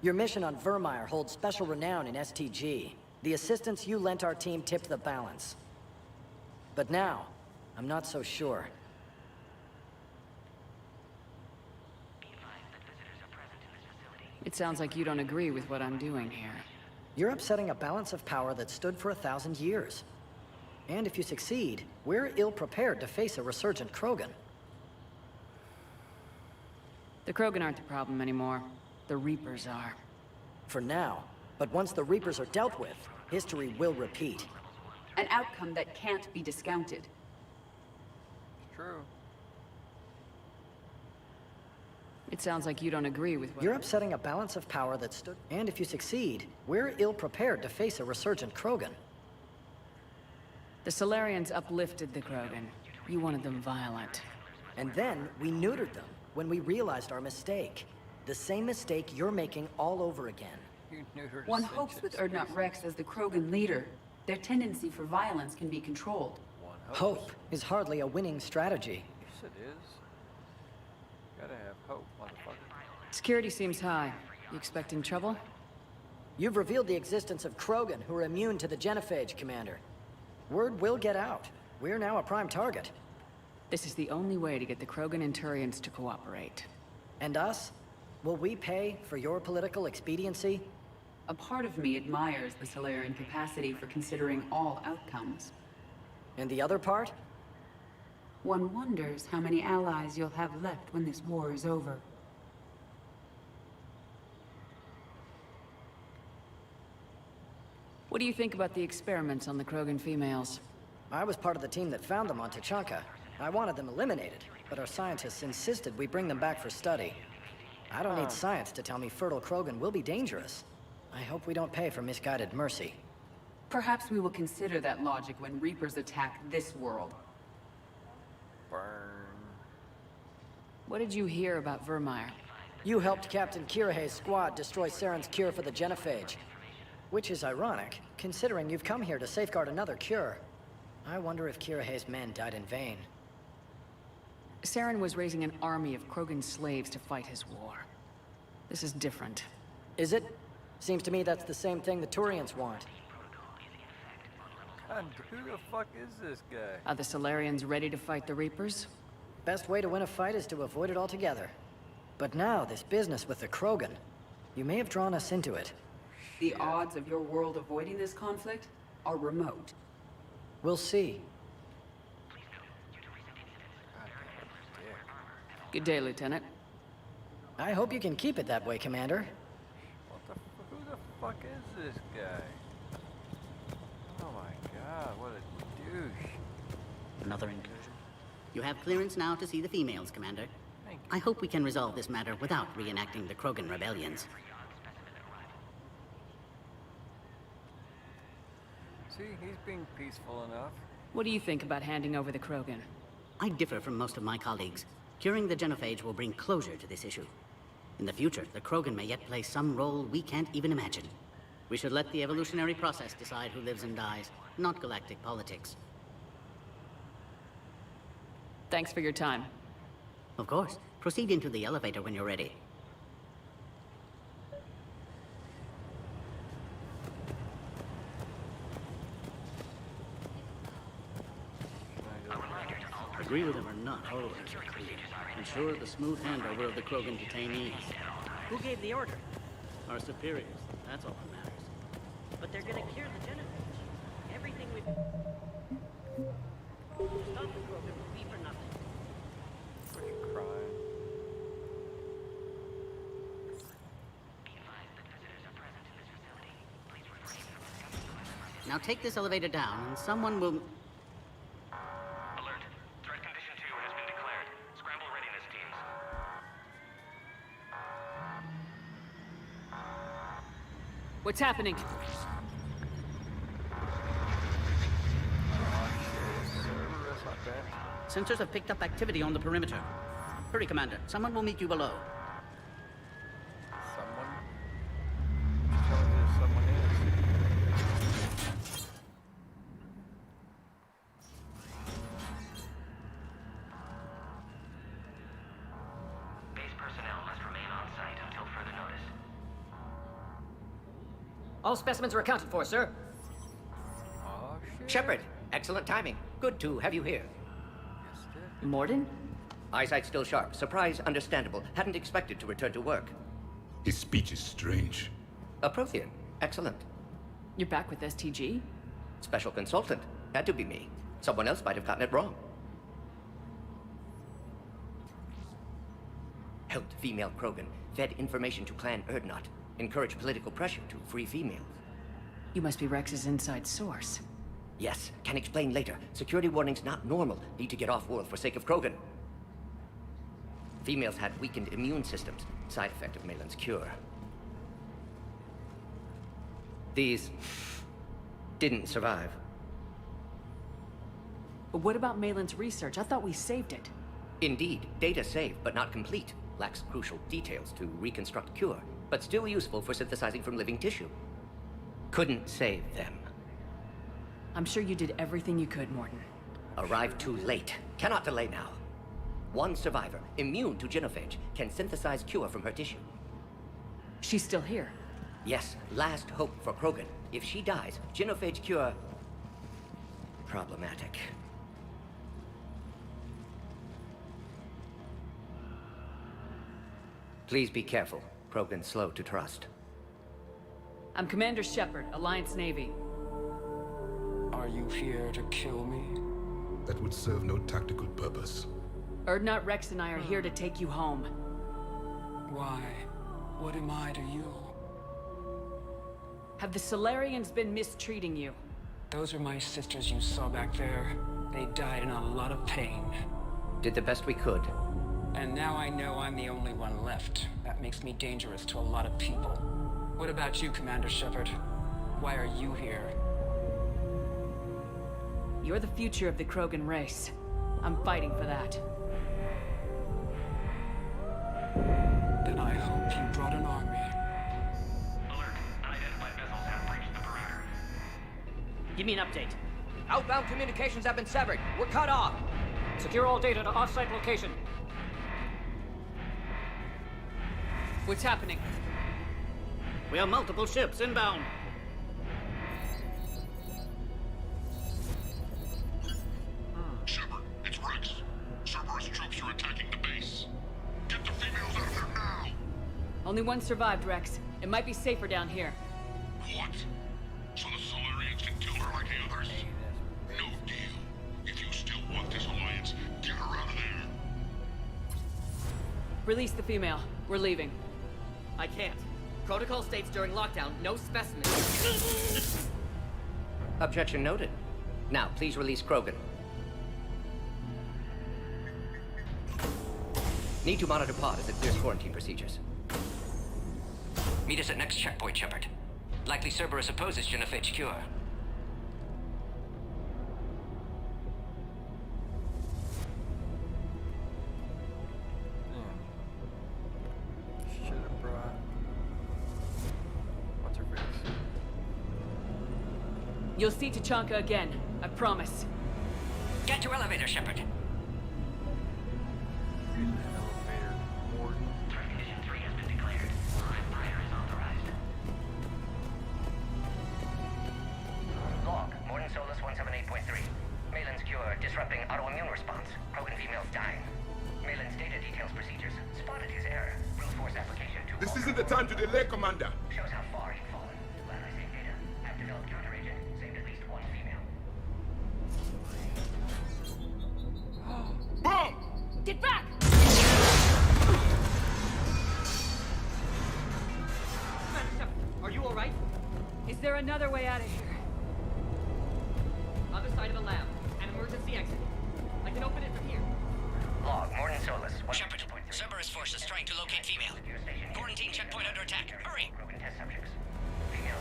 Your mission on Vermeer holds special renown in STG. The assistance you lent our team tipped the balance. But now, I'm not so sure. It sounds like you don't agree with what I'm doing here. You're upsetting a balance of power that stood for 1,000 years. And if you succeed, we're ill-prepared to face a resurgent Krogan. The Krogan aren't the problem anymore. The Reapers are. For now. But once the Reapers are dealt with, history will repeat. An outcome that can't be discounted. It's true. It sounds like you don't agree with what... You're upsetting a balance of power that stood... And if you succeed, we're ill-prepared to face a resurgent Krogan. The Solarians uplifted the Krogan. You wanted them violent. And then we neutered them when we realized our mistake. The same mistake you're making all over again. One hopes with Urdnot Rex as the Krogan leader, their tendency for violence can be controlled. Hope is hardly a winning strategy. Yes, it is. Gotta have hope, motherfucker. Security seems high. You expecting trouble? You've revealed the existence of Krogan who are immune to the genophage, Commander. Word will get out. We're now a prime target. This is the only way to get the Krogan and Turians to cooperate. And us? Will we pay for your political expediency? A part of me admires the Solarian capacity for considering all outcomes. And the other part? One wonders how many allies you'll have left when this war is over. What do you think about the experiments on the Krogan females? I was part of the team that found them on Tuchanka. I wanted them eliminated, but our scientists insisted we bring them back for study. I don't need science to tell me fertile Krogan will be dangerous. I hope we don't pay for misguided mercy. Perhaps we will consider that logic when Reapers attack this world. Burn. What did you hear about Vermeer? You helped Captain Kirihei's squad destroy Saren's cure for the genophage. Which is ironic, considering you've come here to safeguard another cure. I wonder if Kirihei's men died in vain. Saren was raising an army of Krogan slaves to fight his war. This is different. Is it? Seems to me that's the same thing the Turians want. God, who the fuck is this guy? Are the Solarians ready to fight the Reapers? Best way to win a fight is to avoid it altogether. But now, this business with the Krogan, you may have drawn us into it. The odds of your world avoiding this conflict are remote. We'll see. Good day, Lieutenant. I hope you can keep it that way, Commander. Who the fuck is this guy? Oh my god, what a douche. Another incursion. You have clearance now to see the females, Commander. Thank you. I hope we can resolve this matter without reenacting the Krogan rebellions. See, he's being peaceful enough. What do you think about handing over the Krogan? I differ from most of my colleagues. Curing the genophage will bring closure to this issue. In the future, the Krogan may yet play some role we can't even imagine. We should let the evolutionary process decide who lives and dies, not galactic politics. Thanks for your time. Of course. Proceed into the elevator when you're ready. Agree with him or not, always ensure the smooth handover of the Krogan detainees. Who gave the order? Our superiors, that's all that matters. But they're gonna cure the genophage. Everything we've... Stop the Krogan will be for nothing. Freaking crying. Now take this elevator down and someone will... What's happening? Sensors have picked up activity on the perimeter. Hurry, Commander. Someone will meet you below. Someone? Tell me who someone is. Base personnel must remain on site until further notice. All specimens are accounted for, sir. Oh, shit. Shepard, excellent timing. Good to have you here. Morden? Eyesight still sharp. Surprise understandable. Hadn't expected to return to work. His speech is strange. A Prothean. Excellent. You're back with STG? Special consultant. Had to be me. Someone else might have gotten it wrong. Helped female Krogan. Fed information to Clan Erdnot. Encouraged political pressure to free females. You must be Rex's inside source. Yes, can explain later. Security warnings not normal. Need to get off-world for sake of Krogan. Females had weakened immune systems. Side effect of Malin's cure. These didn't survive. But what about Malin's research? I thought we saved it. Indeed, data saved, but not complete. Lacks crucial details to reconstruct cure, but still useful for synthesizing from living tissue. Couldn't save them. I'm sure you did everything you could, Morden. Arrived too late. Cannot delay now. One survivor, immune to genophage, can synthesize cure from her tissue. She's still here. Yes, last hope for Krogan. If she dies, genophage cure... problematic. Please be careful. Krogan's slow to trust. I'm Commander Shepard, Alliance Navy. Are you here to kill me? That would serve no tactical purpose. Erdnot, Rex, and I are here to take you home. Why? What am I to you? Have the Solarians been mistreating you? Those are my sisters you saw back there. They died in a lot of pain. Did the best we could. And now I know I'm the only one left. That makes me dangerous to a lot of people. What about you, Commander Shepard? Why are you here? You're the future of the Krogan race. I'm fighting for that. Then I hope you brought an army. Alert. Unidentified missiles have breached the perimeter. Give me an update. Outbound communications have been severed. We're cut off. Secure all data to off-site location. What's happening? We have multiple ships inbound. Shepard, it's Rex. Cerberus troops are attacking the base. Get the females out of there now! Only one survived, Rex. It might be safer down here. What? So the Solarians can kill her like the others? No deal. If you still want this alliance, get her out of there. Release the female. We're leaving. I can't. Protocol states during lockdown, no specimens. Objection noted. Now, please release Krogan. Need to monitor pod as it clears quarantine procedures. Meet us at next checkpoint, Shepard. Likely Cerberus opposes genophage cure. Should have brought... What's her face? You'll see Tachanka again. I promise. Get to elevator, Shepard. Elevator, Morden. Threat condition 3 has been declared. Live fire is authorized. Log, Morden Solus 178.3. Malin's cure, disrupting autoimmune response. Krogan females dying. Malin's data details procedures. Spotted his error. Brute force application to... This isn't the time to delay, Commander. Shows how far he'd fallen. Glad I saved data. Have developed counteragent. Saved at least one female. Bomb! Get back! Are you alright? Is there another way out of here? Other side of the lab. An emergency exit. I can open it from here. Log, Morden Solus. Shepard, Cerberus forces trying to locate female. Quarantine checkpoint under attack. Hurry! Krogan test subjects. Female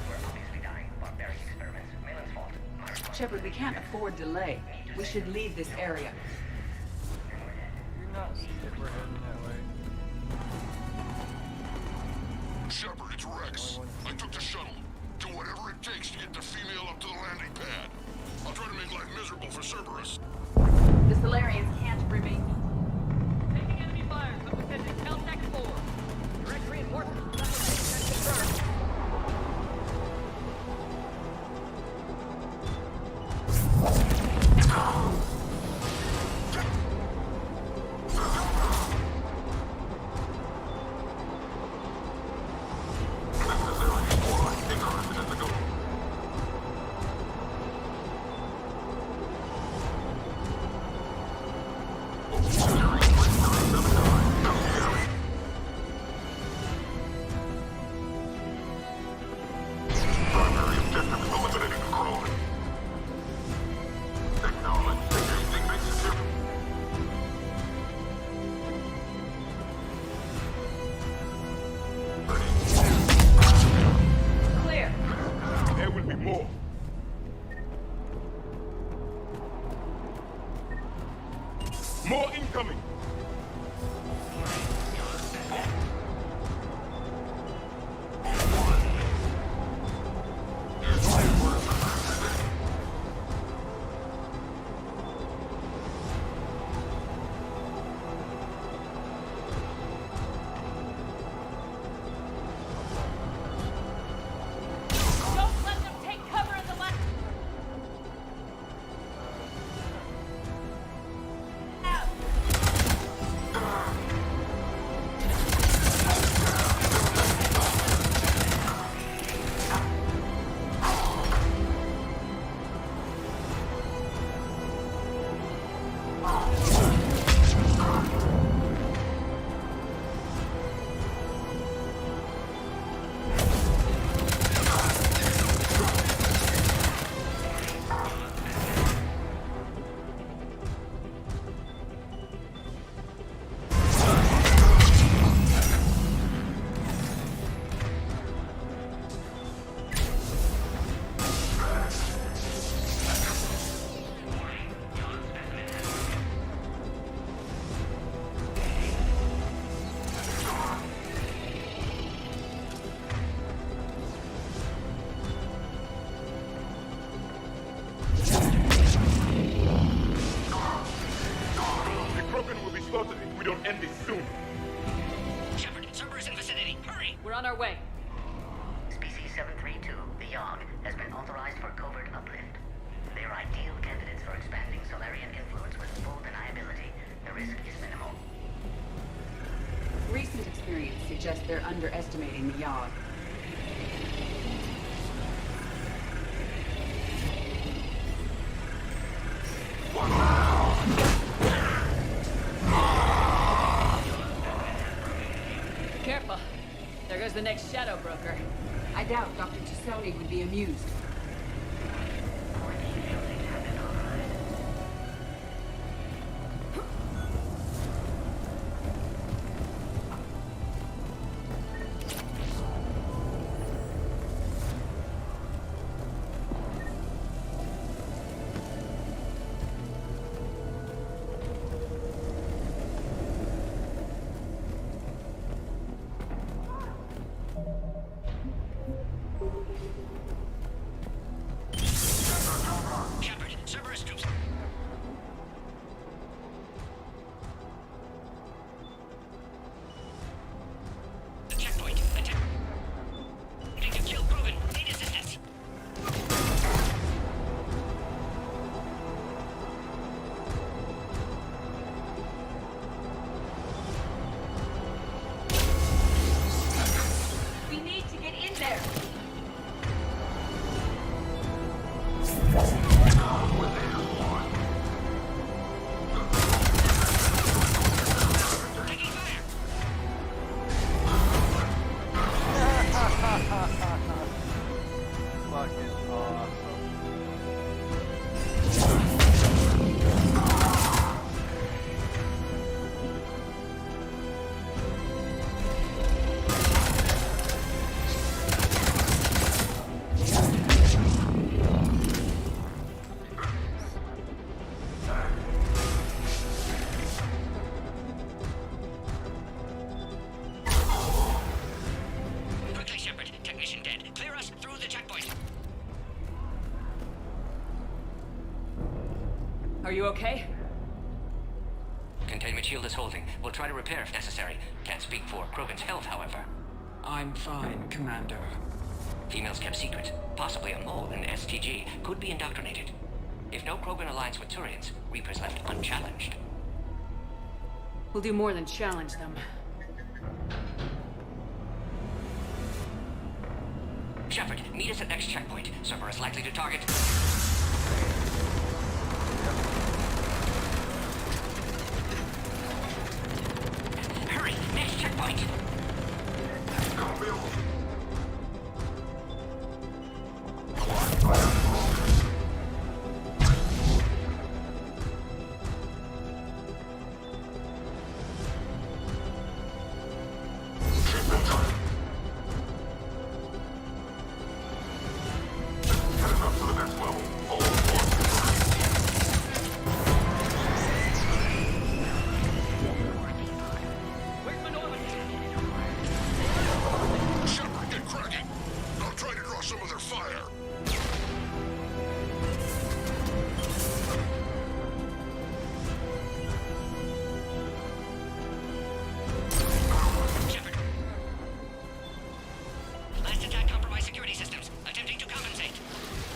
childbearing experiments. Malin's fault. My responsibility. Shepard, we can't afford delay. We should leave this area. Do you not see that we're heading that way? Shepard, it's Rex. I took the shuttle. Do whatever it takes to get the female up to the landing pad. I'll try to make life miserable for Cerberus. The Solarians can't remain. Taking enemy fire from position Caltech 4. Direct reinforcements has confirmed. More incoming! Don't let them take cover in the left. The Krogan will be slaughtered if we don't end this soon. Shepard, Cerberus in vicinity. Hurry! We're on our way. Species 732, the Yogg, has been authorized for covert uplift. They are ideal candidates for expanding Solarian influence with full deniability. The risk is minimal. Recent experience suggests they're underestimating the Yogg. Careful. There goes the next shadow broker. I doubt Dr. Tassoni would be amused. Shepard, Cerberus troops. The checkpoint. Attack. Need to kill Krogan. Need assistance. We need to get in there. Fucking awesome. Are you okay? Containment shield is holding. We'll try to repair if necessary. Can't speak for Krogan's health, however. I'm fine, Commander. Females kept secret. Possibly a mole in STG could be indoctrinated. If no Krogan aligns with Turians, Reapers left unchallenged. We'll do more than challenge them. Shepard, meet us at next checkpoint. Cerberus likely to target. Hurry! Next checkpoint!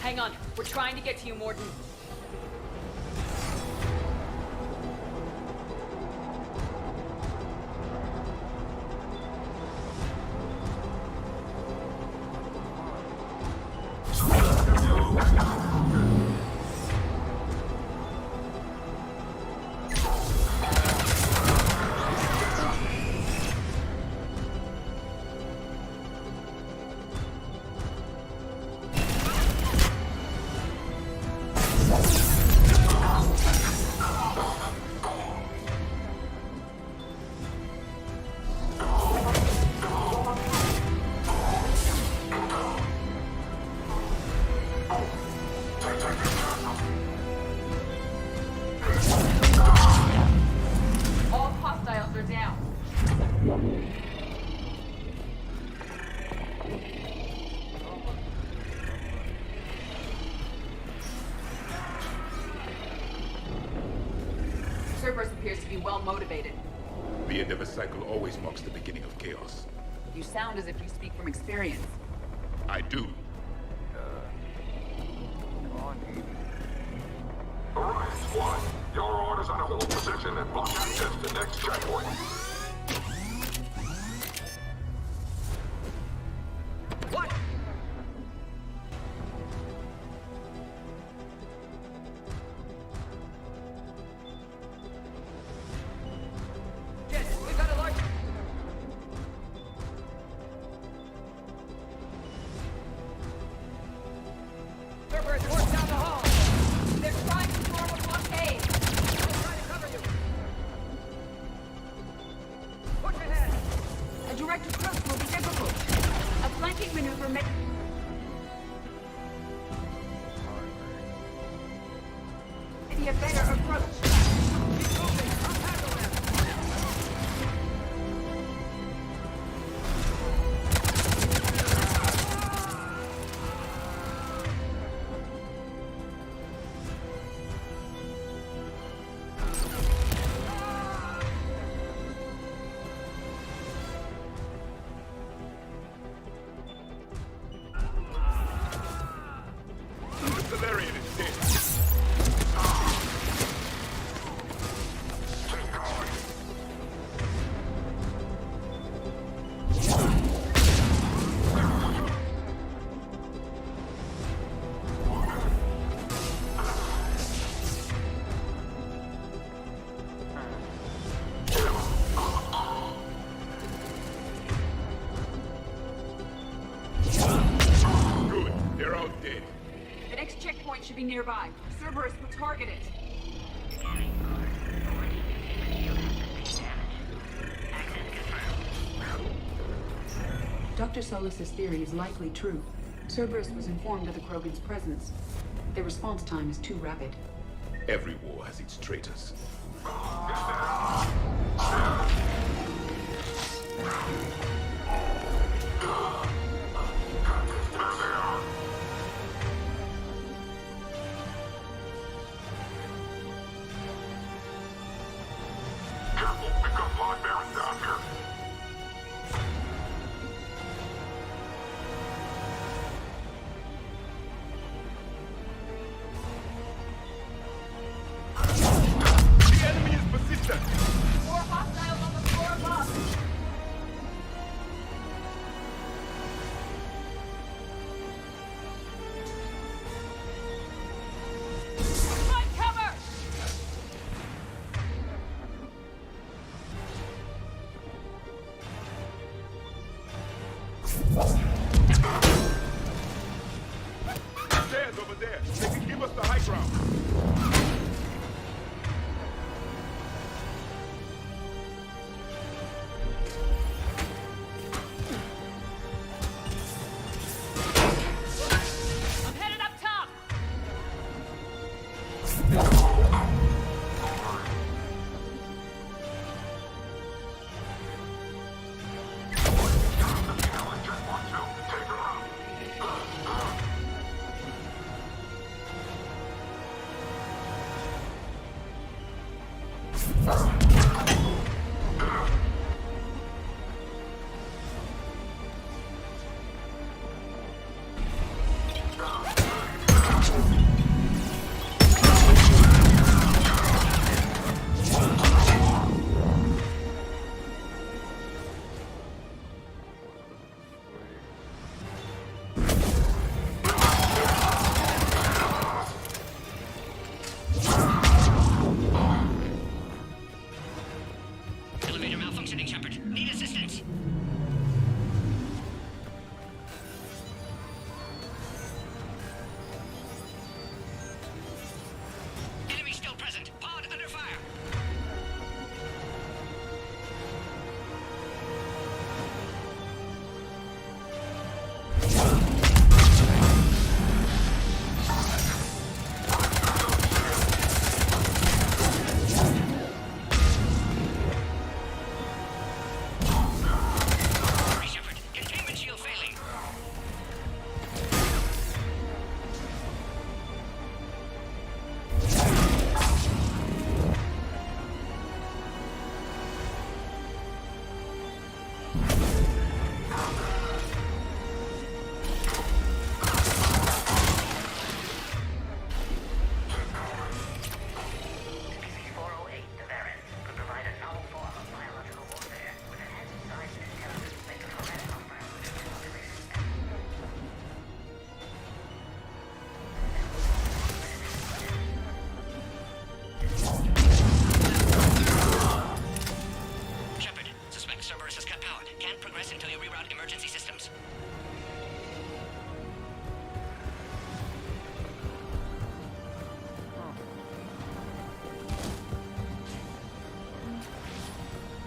Hang on. We're trying to get to you, Mordin. Cerberus appears to be well motivated. The end of a cycle always marks the beginning of chaos. You sound as if you speak from experience. I do. Alright, squad. Your orders on a hold position and block access to next checkpoint. What? Yes, we've got a large... Cerberus force down the hall. They're trying to form a blockade. I'll try to cover you. Push ahead. A direct approach will be difficult. A flanking maneuver may... Maybe a better approach. Keep moving. I'll tackle them. Salarian is dead. Good. They're all dead. The next checkpoint should be nearby. Cerberus will target it. Dr. Solus's theory is likely true. Cerberus was informed of the Krogan's presence. Their response time is too rapid. Every war has its traitors.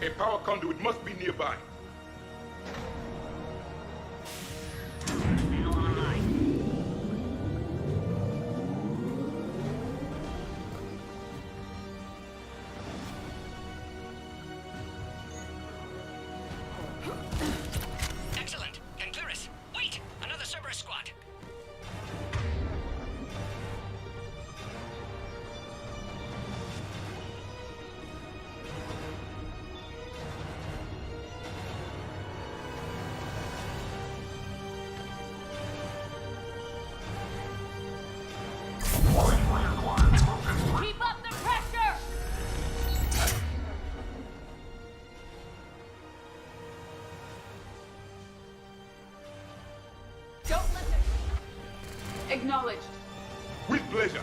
A power conduit must be nearby. Excellent. Can clear us. Wait! Another Cerberus squad. Keep up the pressure! Don't let them... Acknowledged. With pleasure.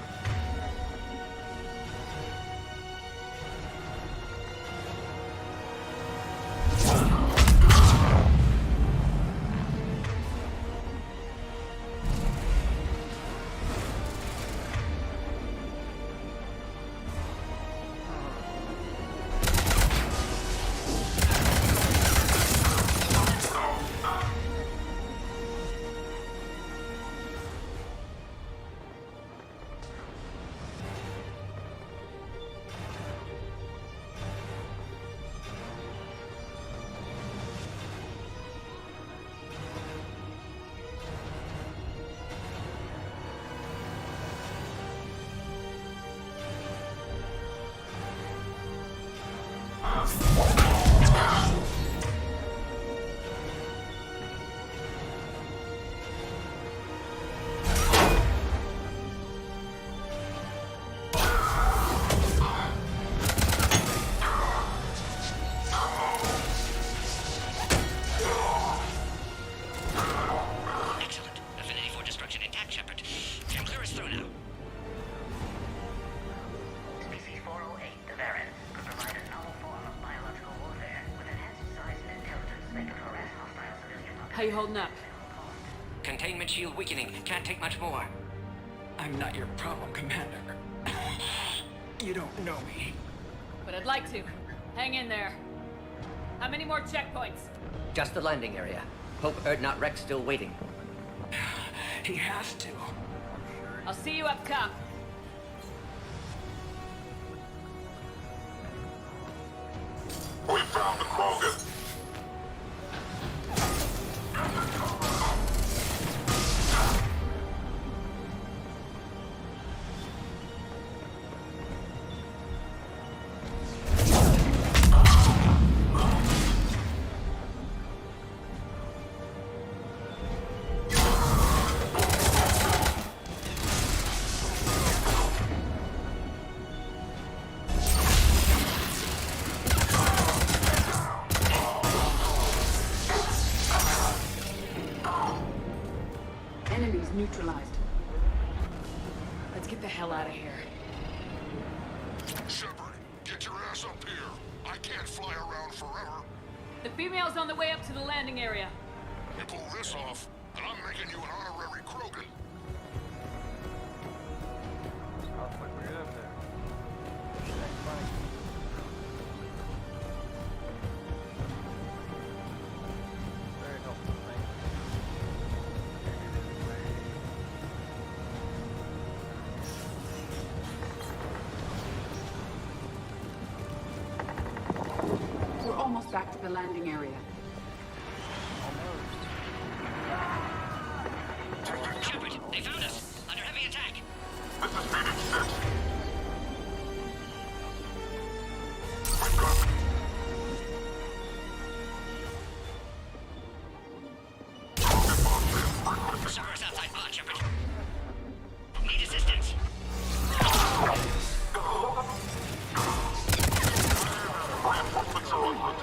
Excellent. Affinity for destruction intact, Shepard. Can clear us through now. Species 408, the Baron, could provide a novel form of biological warfare with enhanced size and intelligence that could harass hostile civilian populations. How you holding up? Containment shield weakening. Can't take much more. I'm not your problem, Commander. You don't know me. But I'd like to. Hang in there. How many more checkpoints? Just the landing area. Hope Erdnot Rex still waiting. He has to. I'll see you up top. We found the Krogan. Enemies neutralized. Let's get the hell out of here. Shepard, get your ass up here. I can't fly around forever. The female's on the way up to the landing area. You pull this off, and I'm making you an honorary Krogan. How the fuck we get up there? Shit ain't funny. Very helpful, thank you. Maybe this way. We're almost back to the landing area. Shepard, they found us. Under heavy attack. This is Phoenix 6. Cerberus outside pod, Shepard. Need assistance. Reinforcements are on route.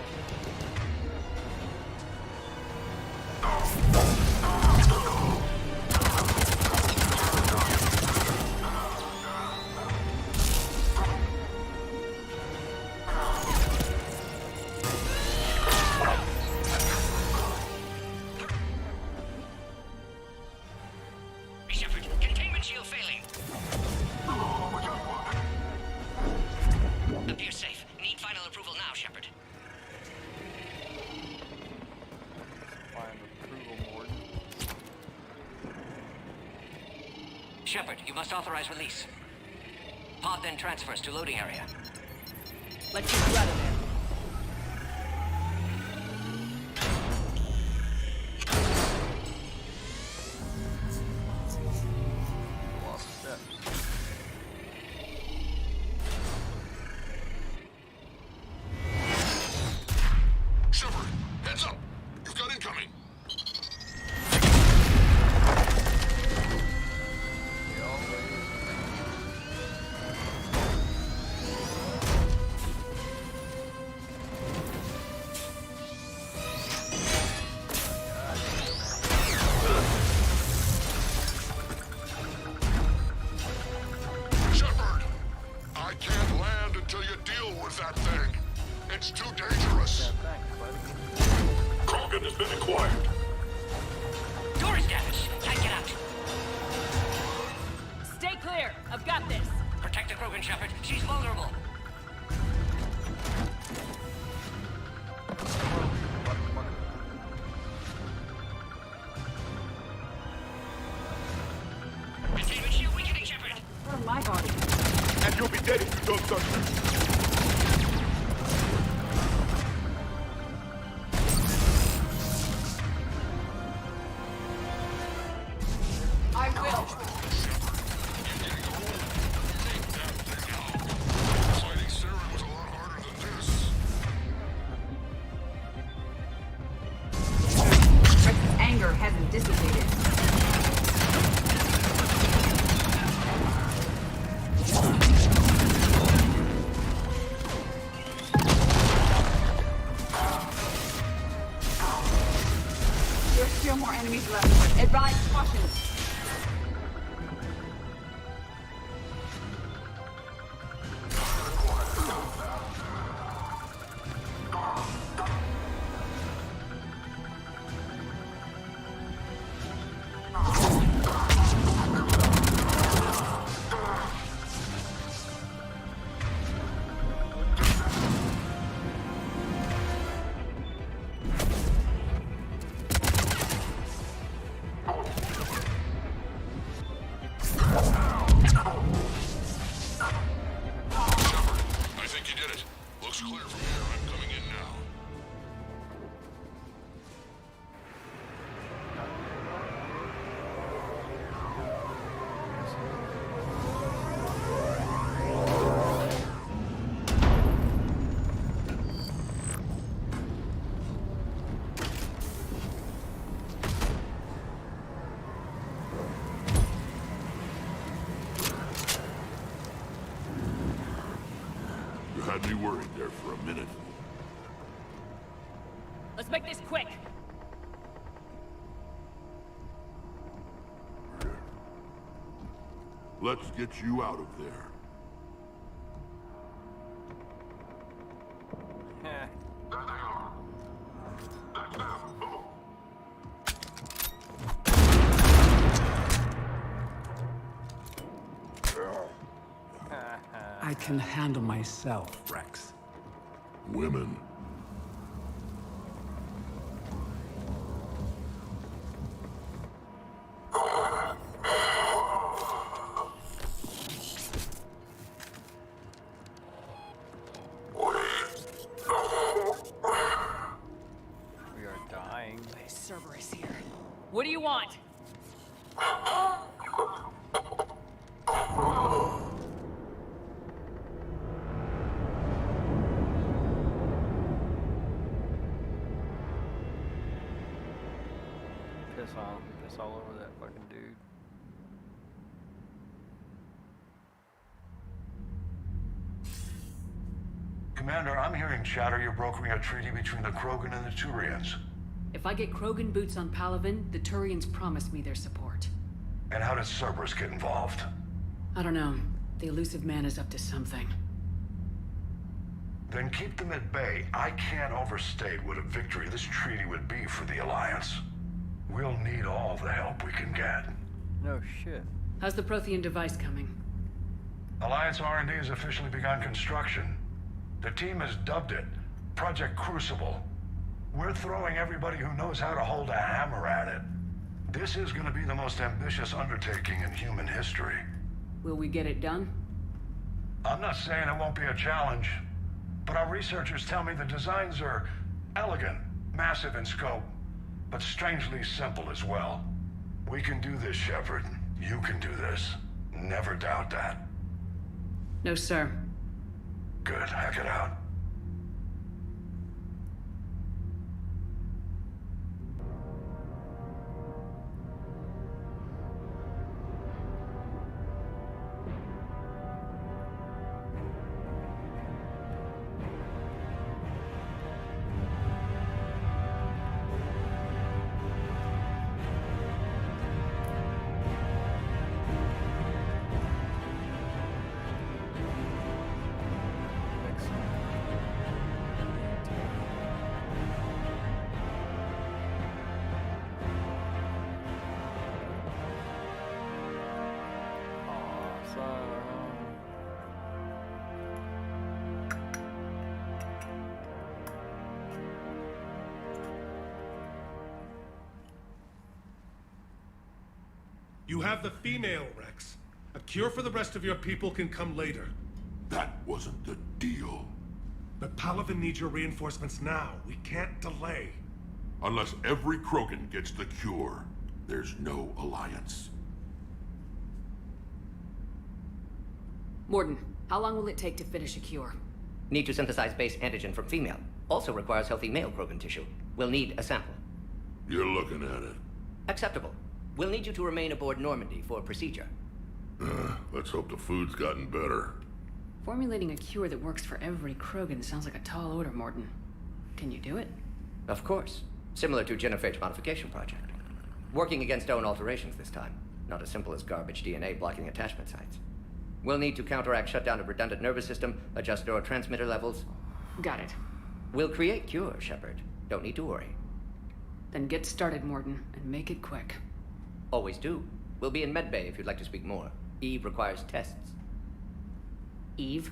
Shepard, you must authorize release. Pod then transfers to loading area. Let's get you out of there. Shepard, heads up! You've got incoming! Shepard! I can't land until you deal with that thing. It's too dangerous. Krogan has been acquired. Door is damaged. Can't get out. Stay clear. I've got this. Protect the Krogan, Shepard. She's vulnerable. Containment shield weakening, Shepard. Where are my body? And you'll be dead if you don't touch me. I will. Fighting Saren was a lot harder than this. Rex's anger hasn't dissipated. There's still more enemies left. Advise caution. I think you did it. Looks clear from here. I'm coming in now. You had me worried there for a minute. Let's make this quick. Let's get you out of there. There they are. That's them. I can handle myself, Rex. Women. We are dying. Cerberus here. What do you want? Piss on him. Piss all over that fucking dude. Commander, I'm hearing chatter you're brokering a treaty between the Krogan and the Turians. If I get Krogan boots on Palaven, the Turians promise me their support. And how does Cerberus get involved? I don't know. The elusive man is up to something. Then keep them at bay. I can't overstate what a victory this treaty would be for the Alliance. We'll need all the help we can get. No shit. How's the Prothean device coming? Alliance R&D has officially begun construction. The team has dubbed it Project Crucible. We're throwing everybody who knows how to hold a hammer at it. This is going to be the most ambitious undertaking in human history. Will we get it done? I'm not saying it won't be a challenge, but our researchers tell me the designs are elegant, massive in scope, but strangely simple as well. We can do this, Shepard. You can do this. Never doubt that. No, sir. Good, hack it out. You have the female, Rex. A cure for the rest of your people can come later. That wasn't the deal. But Palaven needs your reinforcements now. We can't delay. Unless every Krogan gets the cure, there's no alliance. Morden, how long will it take to finish a cure? Need to synthesize base antigen from female. Also requires healthy male Krogan tissue. We'll need a sample. You're looking at it. Acceptable. We'll need you to remain aboard Normandy for procedure. Let's hope the food's gotten better. Formulating a cure that works for every Krogan sounds like a tall order, Morden. Can you do it? Of course. Similar to Genophage Modification Project. Working against own alterations this time. Not as simple as garbage DNA blocking attachment sites. We'll need to counteract shutdown of redundant nervous system, adjust neurotransmitter levels. Got it. We'll create cure, Shepard. Don't need to worry. Then get started, Morden, and make it quick. Always do. We'll be in medbay if you'd like to speak more. Eve requires tests. Eve?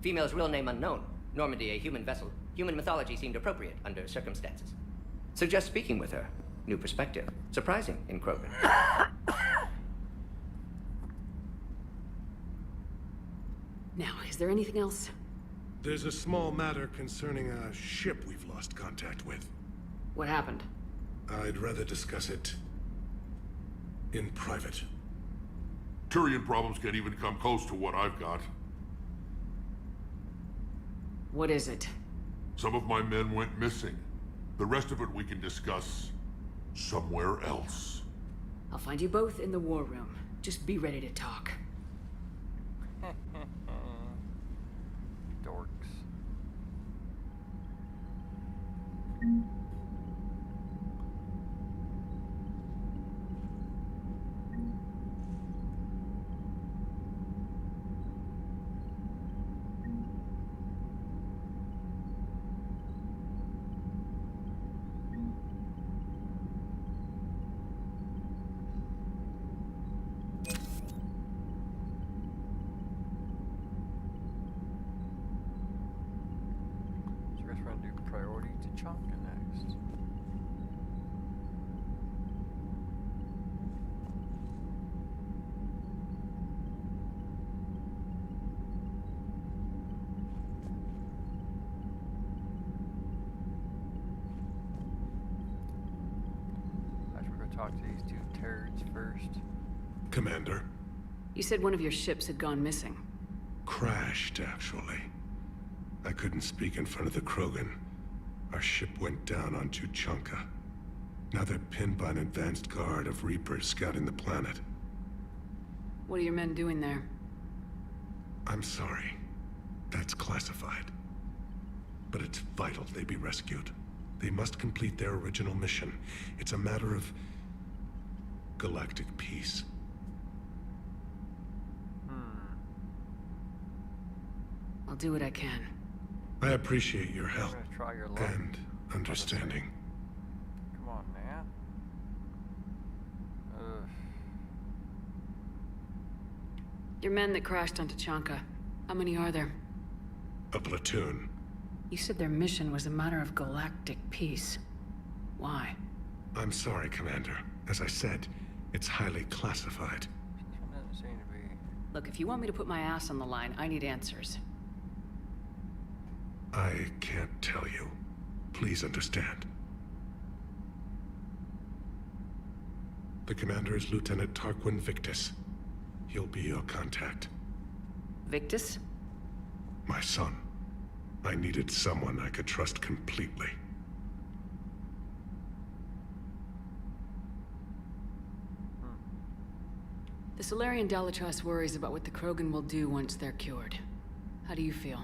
Female's real name unknown. Normandy, a human vessel. Human mythology seemed appropriate under circumstances. Suggest speaking with her. New perspective. Surprising in Krogan. Now, is there anything else? There's a small matter concerning a ship we've lost contact with. What happened? I'd rather discuss it in private. Turian problems can't even come close to what I've got. What is it? Some of my men went missing. The rest of it we can discuss somewhere else. I'll find you both in the war room. Just be ready to talk. Dorks. Priority to Chonka next. I should go talk to these two turds first. Commander. You said one of your ships had gone missing. Crashed, actually. I couldn't speak in front of the Krogan. Our ship went down on Tuchanka. Now they're pinned by an advanced guard of Reapers scouting the planet. What are your men doing there? I'm sorry. That's classified. But it's vital they be rescued. They must complete their original mission. It's a matter of galactic peace. I'll do what I can. I appreciate your help Try your luck. and understanding. Come on, man. Your men that crashed on Tuchanka. How many are there? A platoon. You said their mission was a matter of galactic peace. Why? I'm sorry, Commander. As I said, it's highly classified. Doesn't seem to be. Look, if you want me to put my ass on the line, I need answers. I can't tell you. Please understand. The commander is Lieutenant Tarquin Victus. He'll be your contact. Victus? My son. I needed someone I could trust completely. The Solarian Dalatrass worries about what the Krogan will do once they're cured. How do you feel?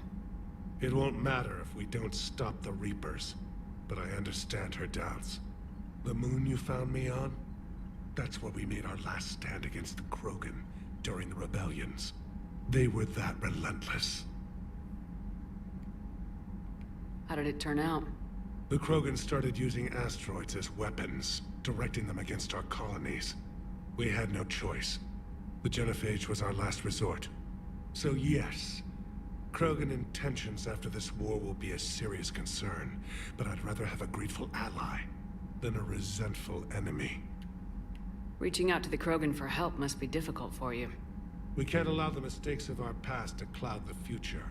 It won't matter if we don't stop the Reapers, but I understand her doubts. The moon you found me on? That's where we made our last stand against the Krogan during the rebellions. They were that relentless. How did it turn out? The Krogan started using asteroids as weapons, directing them against our colonies. We had no choice. The Genophage was our last resort. So yes, Krogan intentions after this war will be a serious concern, but I'd rather have a grateful ally than a resentful enemy. Reaching out to the Krogan for help must be difficult for you. We can't allow the mistakes of our past to cloud the future.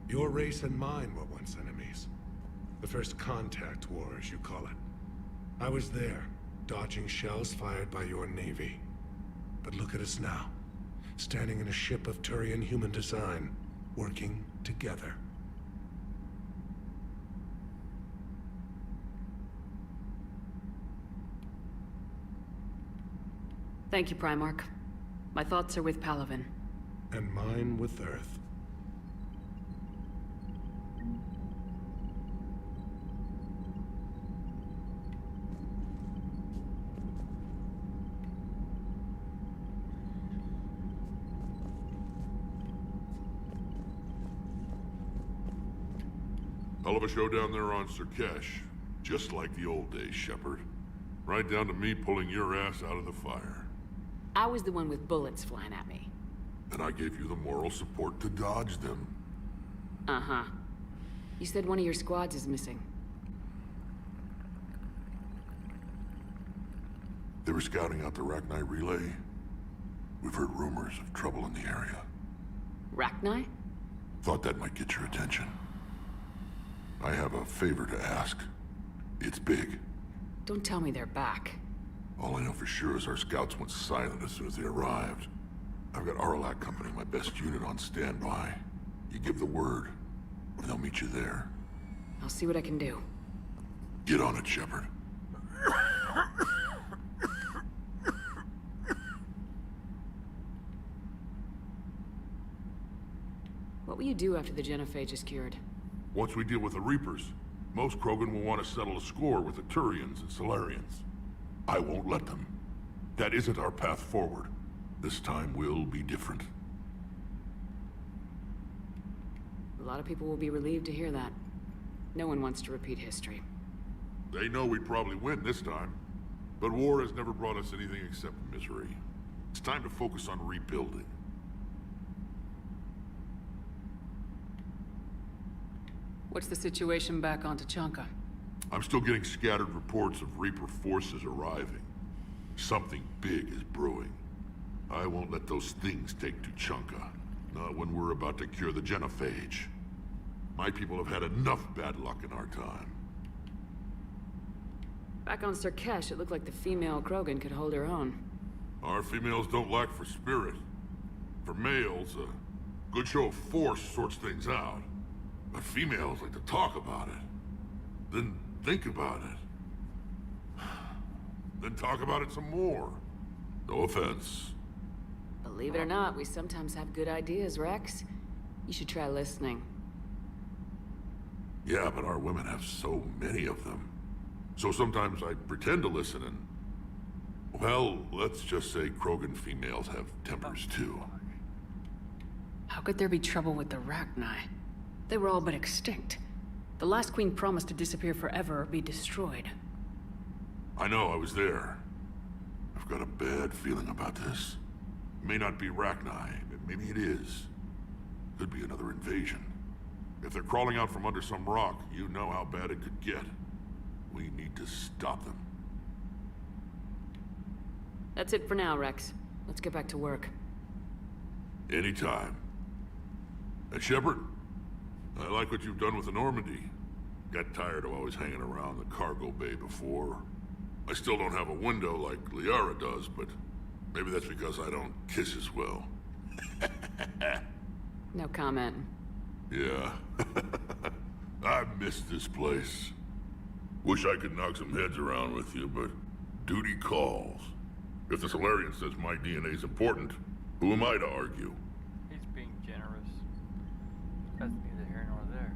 Your race and mine were once enemies. The first contact war, as you call it. I was there, dodging shells fired by your navy. But look at us now, standing in a ship of Turian human design, working together. Thank you, Primarch. My thoughts are with Palaven. And mine with Earth. Hell of a show down there on Surkesh. Just like the old days, Shepard. Right down to me pulling your ass out of the fire. I was the one with bullets flying at me. And I gave you the moral support to dodge them. Uh-huh. You said one of your squads is missing. They were scouting out the Rachni relay. We've heard rumors of trouble in the area. Rachni? Thought that might get your attention. I have a favor to ask. It's big. Don't tell me they're back. All I know for sure is our scouts went silent as soon as they arrived. I've got Aralak Company, my best unit, on standby. You give the word, and they'll meet you there. I'll see what I can do. Get on it, Shepard. What will you do after the Genophage is cured? Once we deal with the Reapers, most Krogan will want to settle a score with the Turians and Solarians. I won't let them. That isn't our path forward. This time will be different. A lot of people will be relieved to hear that. No one wants to repeat history. They know we probably win this time. But war has never brought us anything except misery. It's time to focus on rebuilding. What's the situation back on Tuchanka? I'm still getting scattered reports of Reaper forces arriving. Something big is brewing. I won't let those things take Tuchanka. Not when we're about to cure the Genophage. My people have had enough bad luck in our time. Back on Surkesh, it looked like the female Krogan could hold her own. Our females don't lack for spirit. For males, a good show of force sorts things out. But females like to talk about it. Then think about it. Then talk about it some more. No offense. Believe it or not, we sometimes have good ideas, Rex. You should try listening. Yeah, but our women have so many of them. So sometimes I pretend to listen and... Well, let's just say Krogan females have tempers too. How could there be trouble with the Rachni? They were all but extinct. The last queen promised to disappear forever or be destroyed. I know, I was there. I've got a bad feeling about this. It may not be Rachni, but maybe it is. Could be another invasion. If they're crawling out from under some rock, you know how bad it could get. We need to stop them. That's it for now, Rex. Let's get back to work. Anytime. And Shepard, I like what you've done with the Normandy. Got tired of always hanging around the cargo bay before. I still don't have a window like Liara does, but maybe that's because I don't kiss as well. No comment. Yeah. I miss this place. Wish I could knock some heads around with you, but duty calls. If the Solarian says my DNA's important, who am I to argue? He's being generous. That's neither here nor there.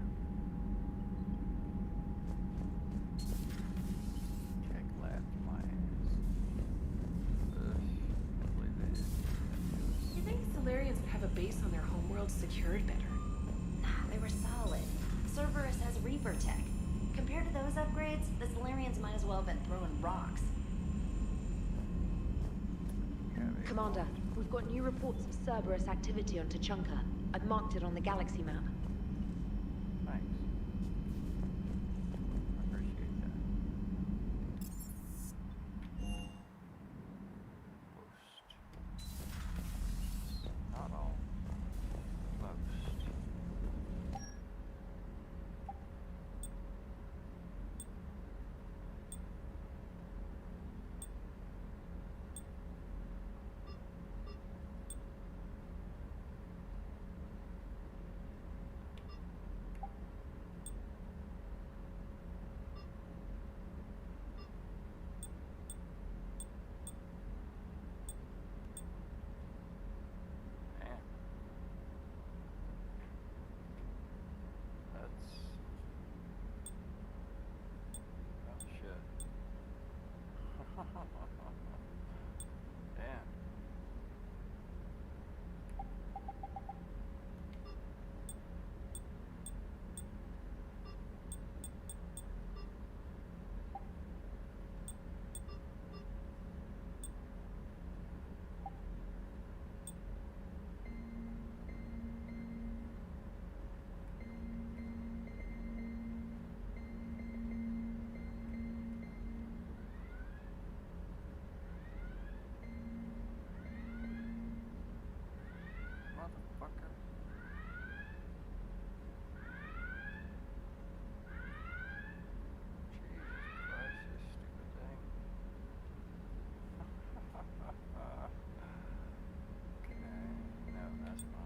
Check left, my ass. I believe they did. You think Solarians would have a base on their homeworld secured better? Nah, they were solid. Cerberus has Reaper tech. Compared to those upgrades, the Solarians might as well have been throwing rocks. Commander, we've got new reports of Cerberus activity on Tuchanka. I've marked it on the galaxy map. Thanks. I appreciate that. Most. Not all. Most. Damn. Motherfucker. Jesus Christ, this stupid thing. Okay, no, that's fine.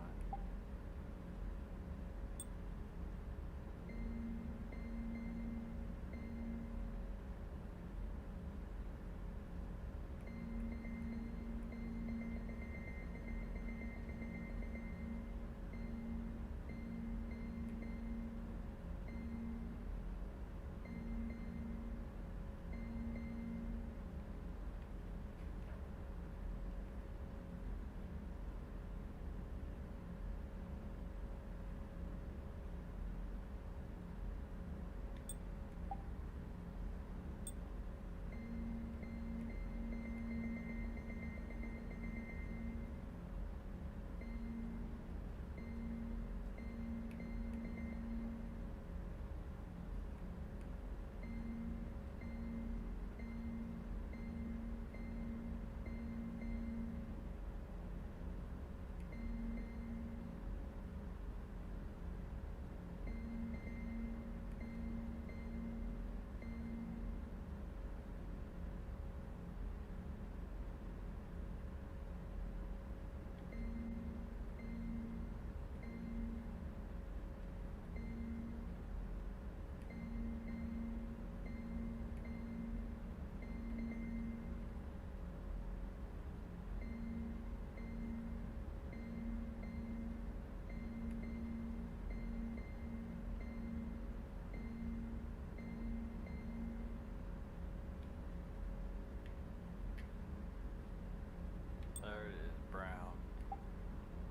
There it is, brown.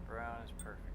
Brown is perfect.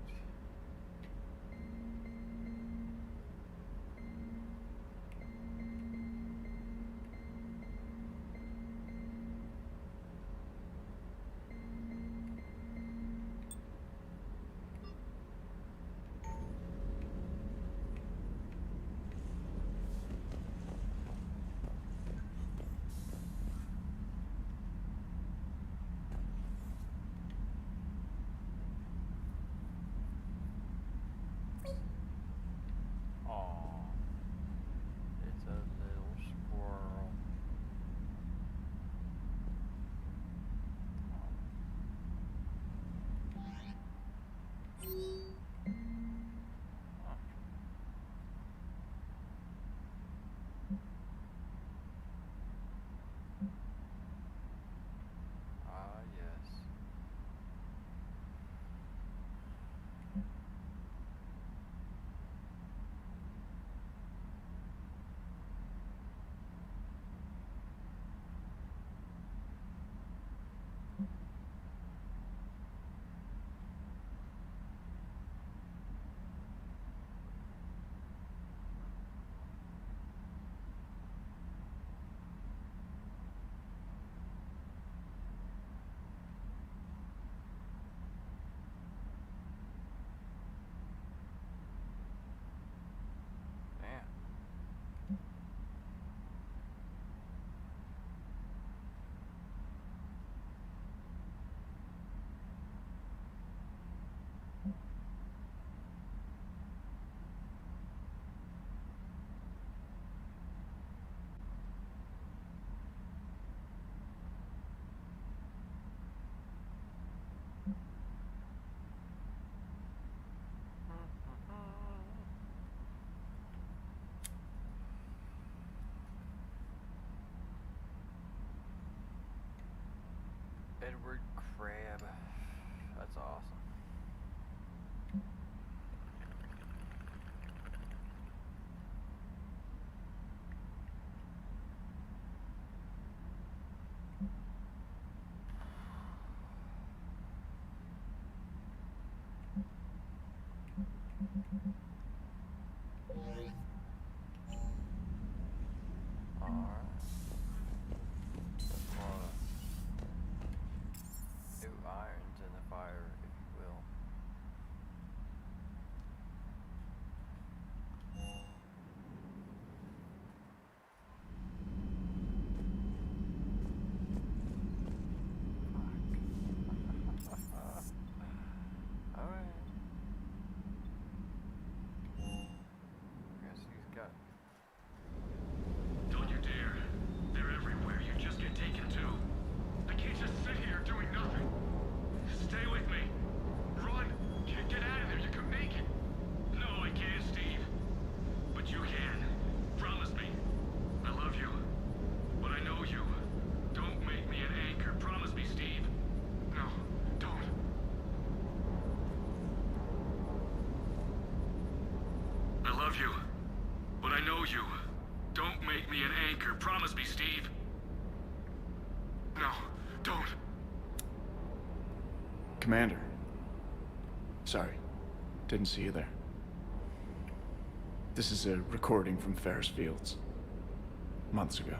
Edward Crab. That's awesome. New irons in the fire, if you will. Alright. Guess he's got. Don't you dare. They're everywhere. You just get taken too. I can't just sit here doing nothing. Stay with me. Run. Get out of there. You can make it. No, I can't, Steve. But you can. Promise me. I love you. But I know you. Don't make me an anchor. Promise me, Steve. No, don't. I love you. But I know you. Don't make me an anchor. Promise me, Steve. No, don't. Commander. Sorry. Didn't see you there. This is a recording from Ferris Fields. Months ago.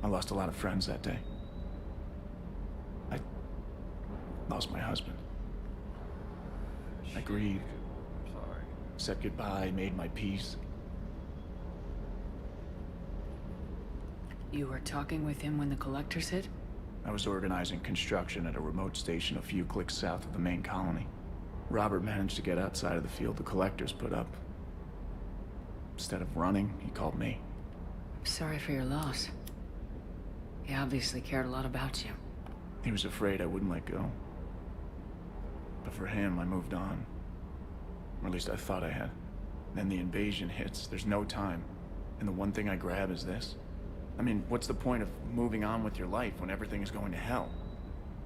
I lost a lot of friends that day. I lost my husband. I grieved. I'm sorry. Said goodbye, made my peace. You were talking with him when the collectors hit? I was organizing construction at a remote station a few clicks south of the main colony. Robert managed to get outside of the field the collectors put up. Instead of running, he called me. I'm sorry for your loss. He obviously cared a lot about you. He was afraid I wouldn't let go. But for him, I moved on. Or at least I thought I had. Then the invasion hits, there's no time. And the one thing I grab is this. I mean, what's the point of moving on with your life when everything is going to hell?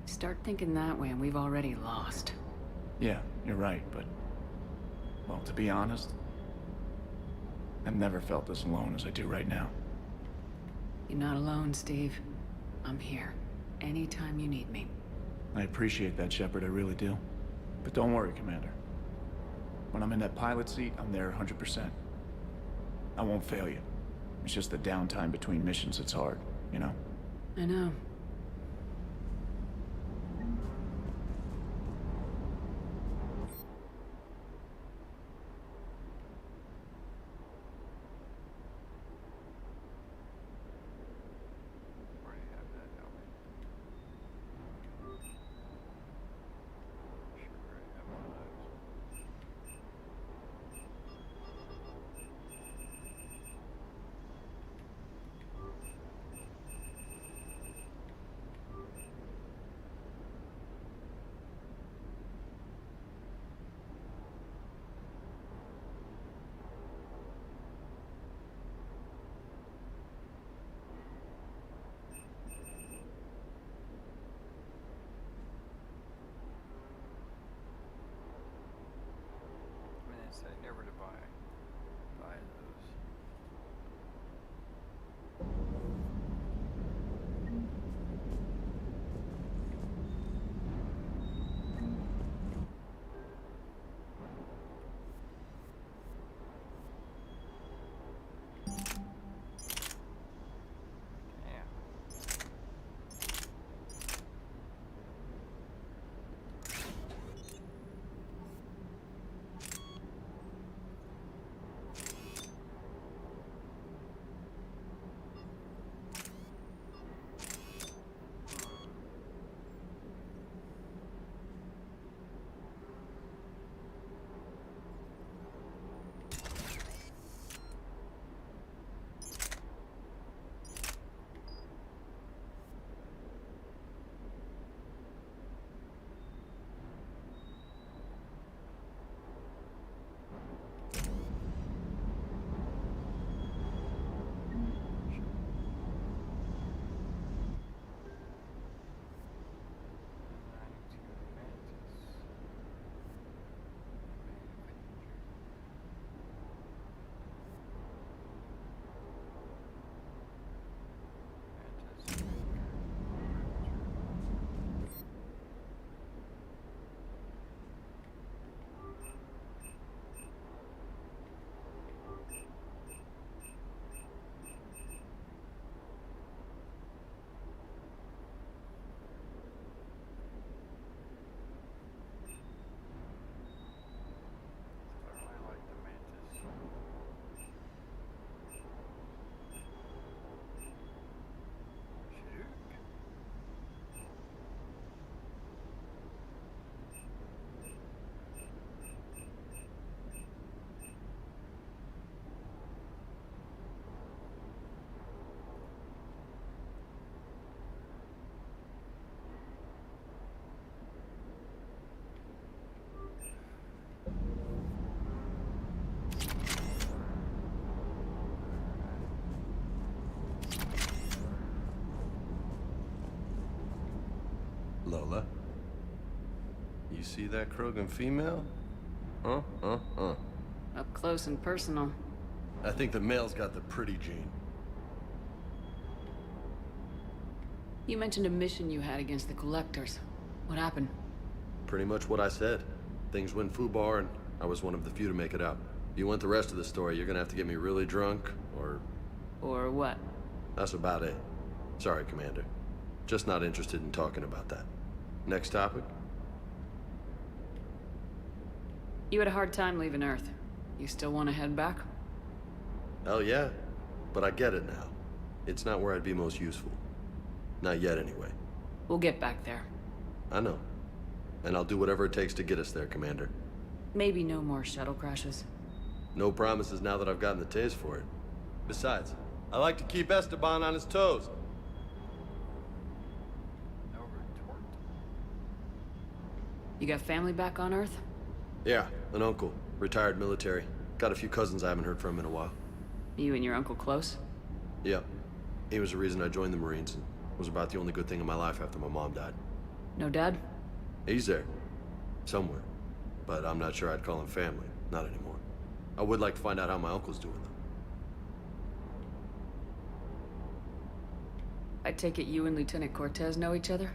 Start thinking that way and we've already lost. Yeah, you're right, but... well, to be honest, I've never felt as alone as I do right now. You're not alone, Steve. I'm here. Anytime you need me. I appreciate that, Shepard, I really do. But don't worry, Commander. When I'm in that pilot seat, I'm there 100%. I won't fail you. It's just the downtime between missions that's hard, you know? I know. Where do you have that helmet? Sure, I have one of those. I mean, they say never to buy those. Lola? You see that Krogan female? Up close and personal. I think the male's got the pretty gene. You mentioned a mission you had against the Collectors. What happened? Pretty much what I said. Things went foobar, and I was one of the few to make it out. If you want the rest of the story, you're gonna have to get me really drunk, or... Or what? That's about it. Sorry, Commander. Just not interested in talking about that. Next topic? You had a hard time leaving Earth. You still want to head back? Hell yeah. But I get it now. It's not where I'd be most useful. Not yet, anyway. We'll get back there. I know. And I'll do whatever it takes to get us there, Commander. Maybe no more shuttle crashes. No promises now that I've gotten the taste for it. Besides, I like to keep Esteban on his toes. No retort. You got family back on Earth? Yeah, an uncle. Retired military. Got a few cousins I haven't heard from in a while. You and your uncle close? Yep. He was the reason I joined the Marines, and was about the only good thing in my life after my mom died. No dad? He's there. Somewhere. But I'm not sure I'd call him family. Not anymore. I would like to find out how my uncle's doing, though. I take it you and Lieutenant Cortez know each other?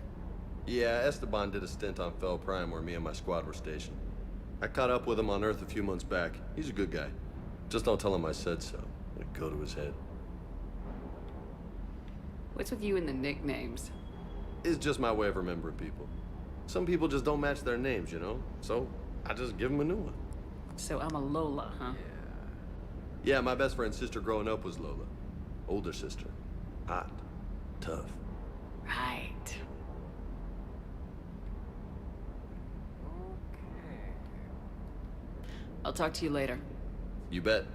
Yeah, Esteban did a stint on Fel Prime where me and my squad were stationed. I caught up with him on Earth a few months back. He's a good guy. Just don't tell him I said so. It'd go to his head. What's with you and the nicknames? It's just my way of remembering people. Some people just don't match their names, you know? So, I just give them a new one. So I'm a Lola, huh? Yeah, my best friend's sister growing up was Lola. Older sister. Hot. Tough. Right. I'll talk to you later. You bet.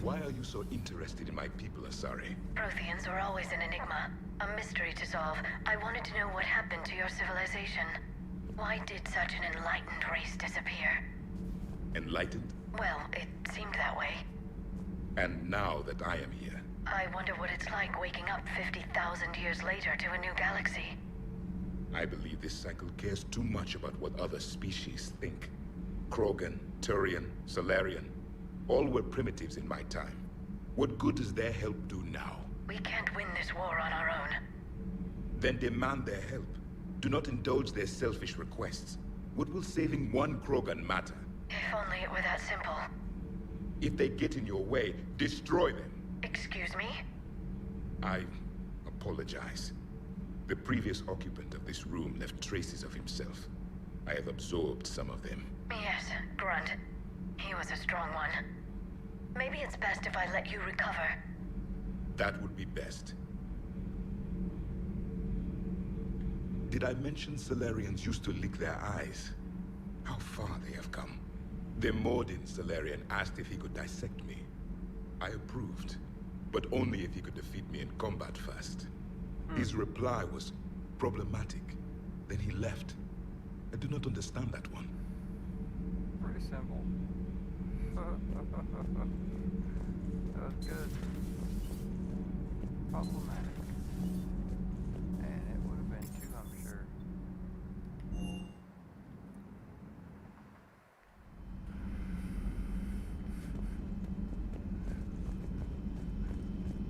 Why are you so interested in my people, Asari? Protheans were always an enigma, a mystery to solve. I wanted to know what happened to your civilization. Why did such an enlightened race disappear? Enlightened? Well, it seemed that way. And now that I am here, I wonder what it's like waking up 50,000 years later to a new galaxy. I believe this cycle cares too much about what other species think. Krogan, Turian, Solarian, all were primitives in my time. What good does their help do now? We can't win this war on our own. Then demand their help. Do not indulge their selfish requests. What will saving one Krogan matter? If only it were that simple. If they get in your way, destroy them. Excuse me? I apologize. The previous occupant of this room left traces of himself. I have absorbed some of them. Yes, Grunt. He was a strong one. Maybe it's best if I let you recover. That would be best. Did I mention Solarians used to lick their eyes? How far they have come. The Mordin Solarian asked if he could dissect me. I approved, but only if he could defeat me in combat first. His reply was problematic. Then he left. I do not understand that one. Pretty simple. That was good. Problematic. And it would have been too, I'm sure.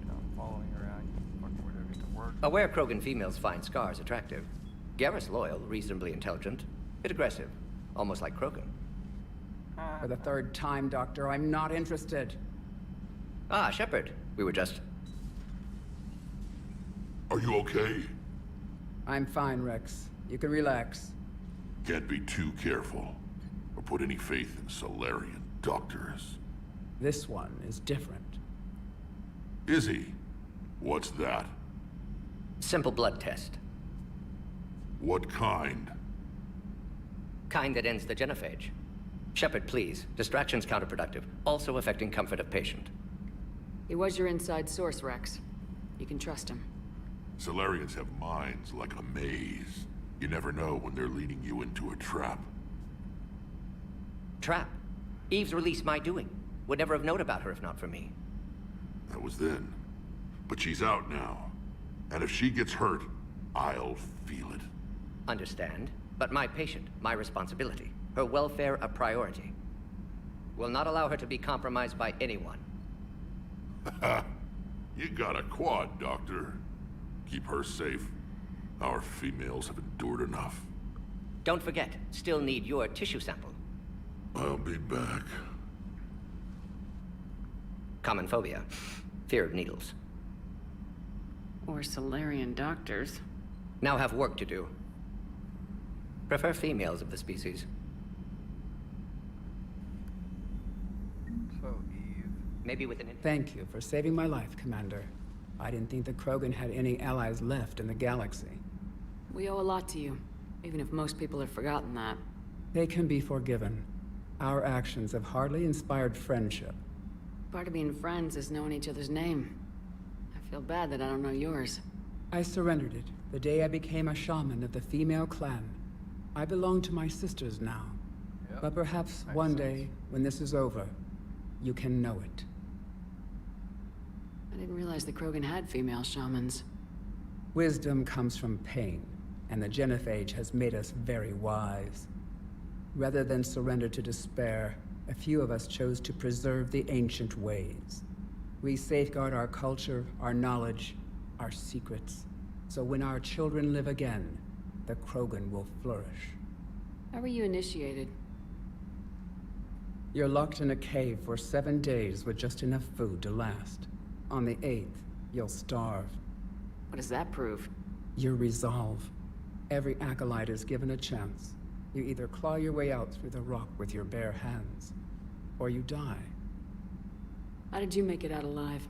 I'm following around, you fucking whatever to work. Aware Krogan females find scars attractive. Garrus loyal, reasonably intelligent, bit aggressive, almost like Krogan. For the third time, Doctor, I'm not interested. Ah, Shepard. We were just... Are you okay? I'm fine, Rex. You can relax. Can't be too careful, or put any faith in Solarian doctors. This one is different. Is he? What's that? Simple blood test. What kind? Kind that ends the genophage. Shepard, please. Distraction's counterproductive, also affecting comfort of patient. He was your inside source, Rex. You can trust him. Solarians have minds like a maze. You never know when they're leading you into a trap. Trap? Eve's release my doing. Would never have known about her if not for me. That was then. But she's out now. And if she gets hurt, I'll feel it. Understand. But my patient, my responsibility. Her welfare a priority. Will not allow her to be compromised by anyone. You got a quad, Doctor. Keep her safe. Our females have endured enough. Don't forget, still need your tissue sample. I'll be back. Common phobia. Fear of needles. Or Solarian doctors. Now have work to do. Prefer females of the species. So, Eve. Maybe with an... Thank you for saving my life, Commander. I didn't think the Krogan had any allies left in the galaxy. We owe a lot to you, even if most people have forgotten that. They can be forgiven. Our actions have hardly inspired friendship. Part of being friends is knowing each other's name. I feel bad that I don't know yours. I surrendered it the day I became a shaman of the female clan. I belong to my sisters now. Yep. But perhaps Makes one sense. day, when this is over, you can know it. I didn't realize the Krogan had female shamans. Wisdom comes from pain, and the genophage has made us very wise. Rather than surrender to despair, a few of us chose to preserve the ancient ways. We safeguard our culture, our knowledge, our secrets. So when our children live again, the Krogan will flourish. How were you initiated? You're locked in a cave for 7 days with just enough food to last. On the 8th, you'll starve. What does that prove? Your resolve. Every acolyte is given a chance. You either claw your way out through the rock with your bare hands, or you die. How did you make it out alive?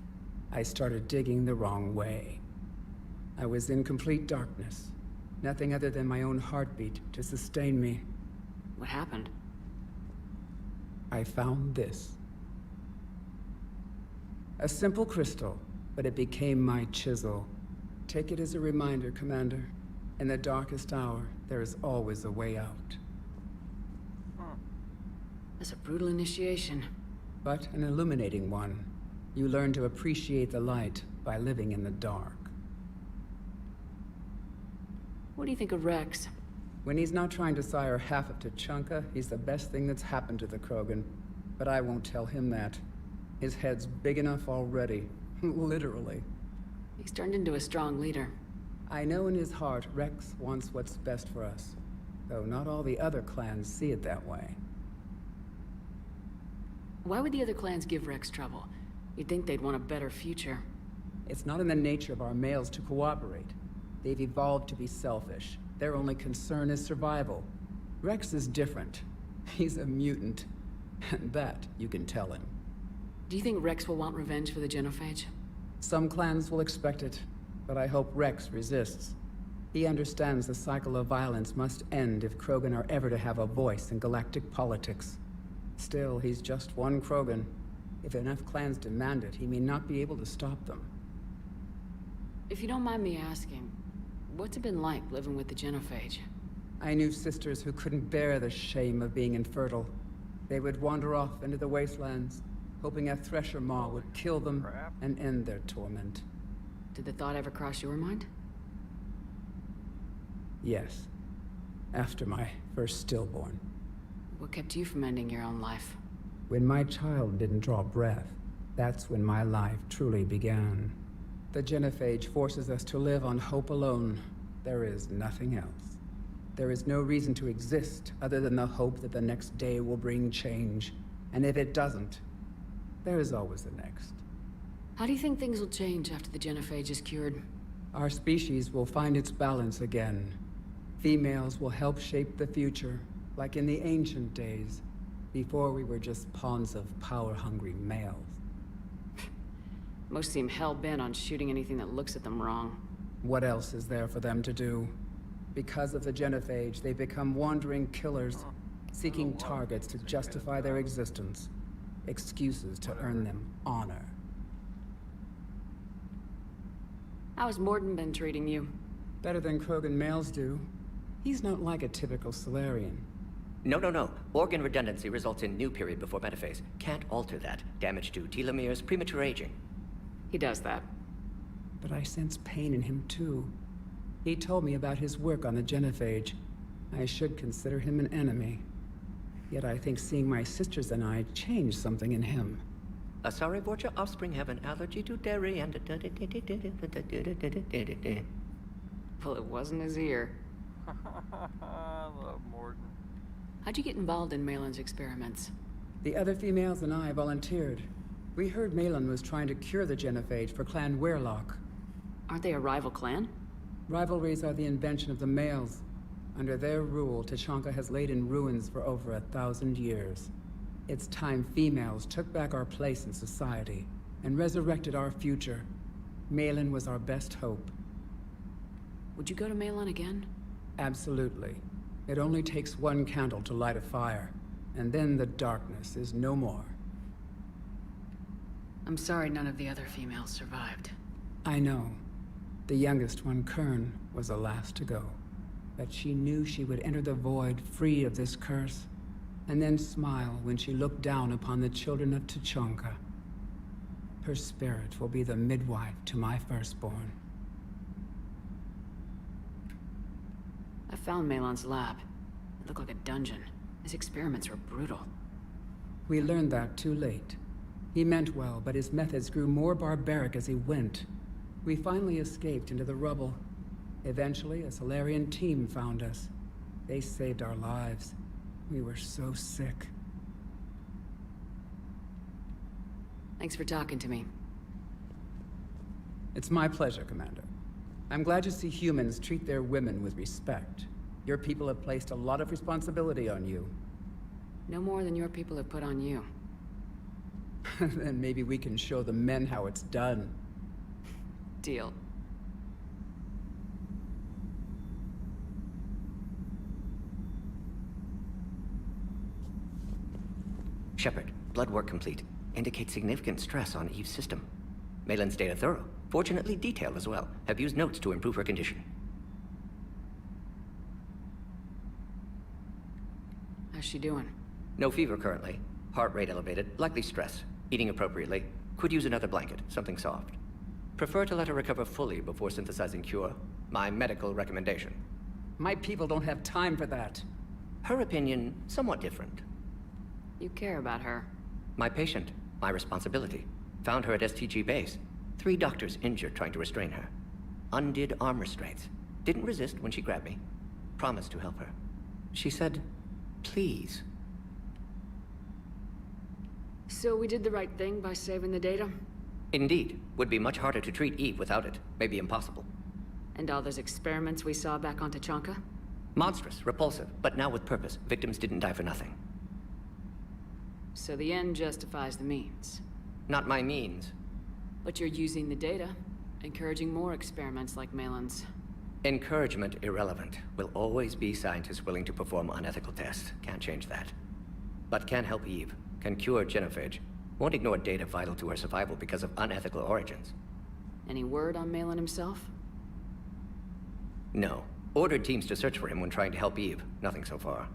I started digging the wrong way. I was in complete darkness. Nothing other than my own heartbeat to sustain me. What happened? I found this. A simple crystal, but it became my chisel. Take it as a reminder, Commander. In the darkest hour, there is always a way out. That's a brutal initiation. But an illuminating one. You learn to appreciate the light by living in the dark. What do you think of Rex? When he's not trying to sire half of Tuchanka, he's the best thing that's happened to the Krogan. But I won't tell him that. His head's big enough already. Literally. He's turned into a strong leader. I know in his heart Rex wants what's best for us. Though not all the other clans see it that way. Why would the other clans give Rex trouble? You'd think they'd want a better future. It's not in the nature of our males to cooperate. They've evolved to be selfish. Their only concern is survival. Rex is different. He's a mutant. And that you can tell him. Do you think Rex will want revenge for the genophage? Some clans will expect it, but I hope Rex resists. He understands the cycle of violence must end if Krogan are ever to have a voice in galactic politics. Still, he's just one Krogan. If enough clans demand it, he may not be able to stop them. If you don't mind me asking, what's it been like living with the genophage? I knew sisters who couldn't bear the shame of being infertile. They would wander off into the wastelands, hoping a thresher maw would kill them and end their torment. Did the thought ever cross your mind? Yes. After my first stillborn. What kept you from ending your own life? When my child didn't draw breath, that's when my life truly began. The genophage forces us to live on hope alone. There is nothing else. There is no reason to exist other than the hope that the next day will bring change. And if it doesn't, there is always the next. How do you think things will change after the genophage is cured? Our species will find its balance again. Females will help shape the future, like in the ancient days, before we were just pawns of power-hungry males. Most seem hell-bent on shooting anything that looks at them wrong. What else is there for them to do? Because of the genophage, they become wandering killers, seeking targets to justify their existence. Excuses to earn them honor. How's Morden been treating you? Better than Krogan males do. He's not like a typical Solarian. No. Organ redundancy results in new period before metaphase. Can't alter that. Damage to telomeres, premature aging. He does that. But I sense pain in him too. He told me about his work on the genophage. I should consider him an enemy. Yet I think seeing my sisters and I changed something in him. Sorry, Vorcha offspring have an allergy to dairy and... Well, it wasn't his ear. I love Morden. How'd you get involved in Malin's experiments? The other females and I volunteered. We heard Malin was trying to cure the genophage for Clan Weirlock. Aren't they a rival clan? Rivalries are the invention of the males. Under their rule, Tuchanka has laid in ruins for over 1,000 years. It's time females took back our place in society and resurrected our future. Malin was our best hope. Would you go to Malin again? Absolutely. It only takes one candle to light a fire, and then the darkness is no more. I'm sorry none of the other females survived. I know. The youngest one, Kern, was the last to go. But she knew she would enter the void free of this curse, and then smile when she looked down upon the children of Tuchanka. Her spirit will be the midwife to my firstborn. I found Malin's lab. It looked like a dungeon. His experiments were brutal. We learned that too late. He meant well, but his methods grew more barbaric as he went. We finally escaped into the rubble. Eventually, a Solarian team found us. They saved our lives. We were so sick. Thanks for talking to me. It's my pleasure, Commander. I'm glad to see humans treat their women with respect. Your people have placed a lot of responsibility on you. No more than your people have put on you. Then maybe we can show the men how it's done. Deal. Shepard, blood work complete. Indicates significant stress on Eve's system. Malin's data thorough. Fortunately detailed as well. Have used notes to improve her condition. How's she doing? No fever currently. Heart rate elevated. Likely stress. Eating appropriately. Could use another blanket. Something soft. Prefer to let her recover fully before synthesizing cure. My medical recommendation. My people don't have time for that. Her opinion, somewhat different. You care about her. My patient. My responsibility. Found her at STG base. 3 doctors injured trying to restrain her. Undid arm restraints. Didn't resist when she grabbed me. Promised to help her. She said, please. So we did the right thing by saving the data? Indeed. Would be much harder to treat Eve without it. Maybe impossible. And all those experiments we saw back on Tuchanka? Monstrous, repulsive, but now with purpose. Victims didn't die for nothing. So the end justifies the means. Not my means. But you're using the data, encouraging more experiments like Malin's. Encouragement irrelevant. Will always be scientists willing to perform unethical tests. Can't change that. But can help Eve. Can cure genophage. Won't ignore data vital to her survival because of unethical origins. Any word on Malin himself? No. Ordered teams to search for him when trying to help Eve. Nothing so far.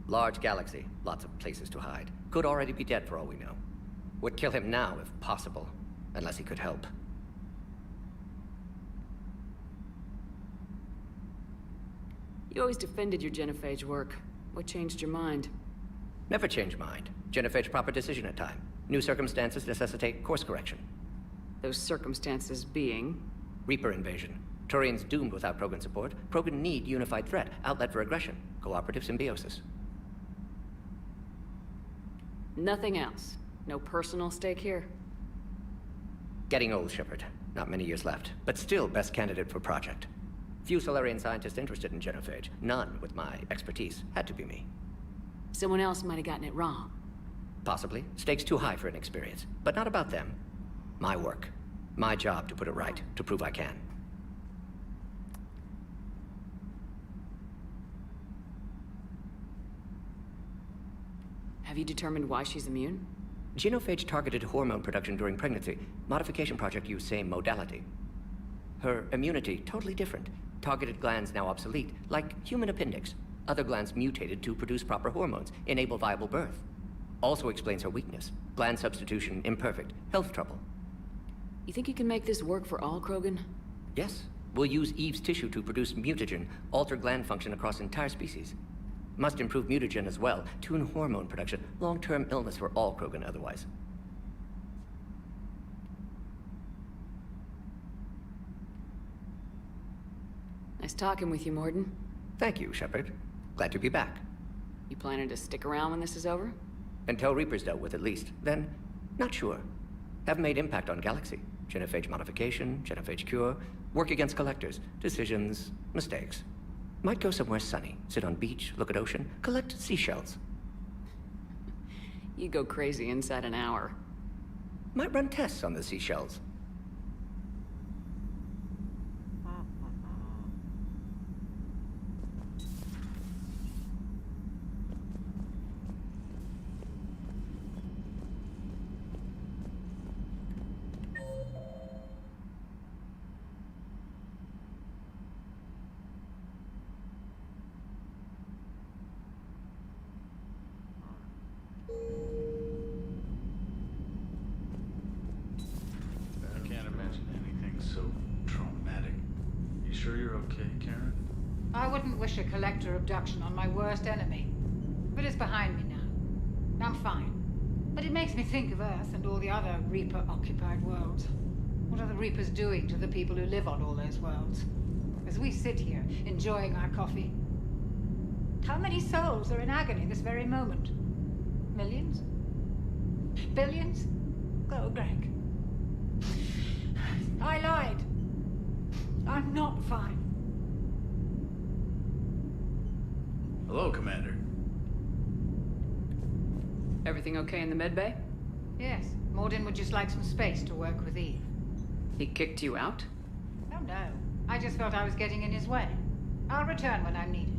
Large galaxy. Lots of places to hide. Could already be dead for all we know. Would kill him now if possible. Unless he could help. You always defended your genophage work. What changed your mind? Never change mind. Genophage proper decision at time. New circumstances necessitate course correction. Those circumstances being? Reaper invasion. Turians doomed without Krogan support. Krogan need unified threat. Outlet for aggression. Cooperative symbiosis. Nothing else. No personal stake here? Getting old, Shepard. Not many years left. But still best candidate for project. Few Solarian scientists interested in genophage. None with my expertise. Had to be me. Someone else might have gotten it wrong. Possibly. Stakes too high for inexperience. But not about them. My work. My job to put it right. To prove I can. Have you determined why she's immune? Genophage targeted hormone production during pregnancy. Modification project used same modality. Her immunity, totally different. Targeted glands now obsolete, like human appendix. Other glands mutated to produce proper hormones, enable viable birth. Also explains her weakness. Gland substitution imperfect. Health trouble. You think you can make this work for all Krogan? Yes. We'll use Eve's tissue to produce mutagen, alter gland function across entire species. Must improve mutagen as well, tune hormone production. Long-term illness for all Krogan otherwise. Nice talking with you, Morden. Thank you, Shepard. Glad to be back. You planning to stick around when this is over? Until Reaper's dealt with, at least. Then, not sure. Have made impact on Galaxy. Genophage modification, genophage cure, work against collectors, decisions, mistakes. Might go somewhere sunny, sit on beach, look at ocean, collect seashells. You go crazy inside an hour. Might run tests on the seashells. I can't imagine anything so traumatic. You sure you're okay, Karen? I wouldn't wish a collector abduction on my worst enemy. But it's behind me now. I'm fine. But it makes me think of Earth and all the other Reaper-occupied worlds. What are the Reapers doing to the people who live on all those worlds? As we sit here, enjoying our coffee. How many souls are in agony this very moment? Millions? Billions? Oh, Greg. I lied. I'm not fine. Hello, Commander. Everything okay in the medbay? Yes. Morden would just like some space to work with Eve. He kicked you out? Oh, no. I just felt I was getting in his way. I'll return when I'm needed.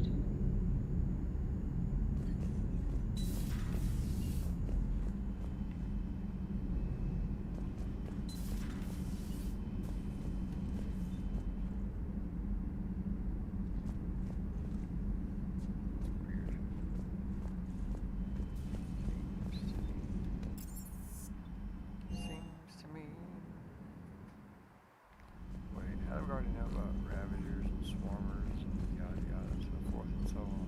How do we already know about ravagers and swarmers and yada yada and so forth and so on?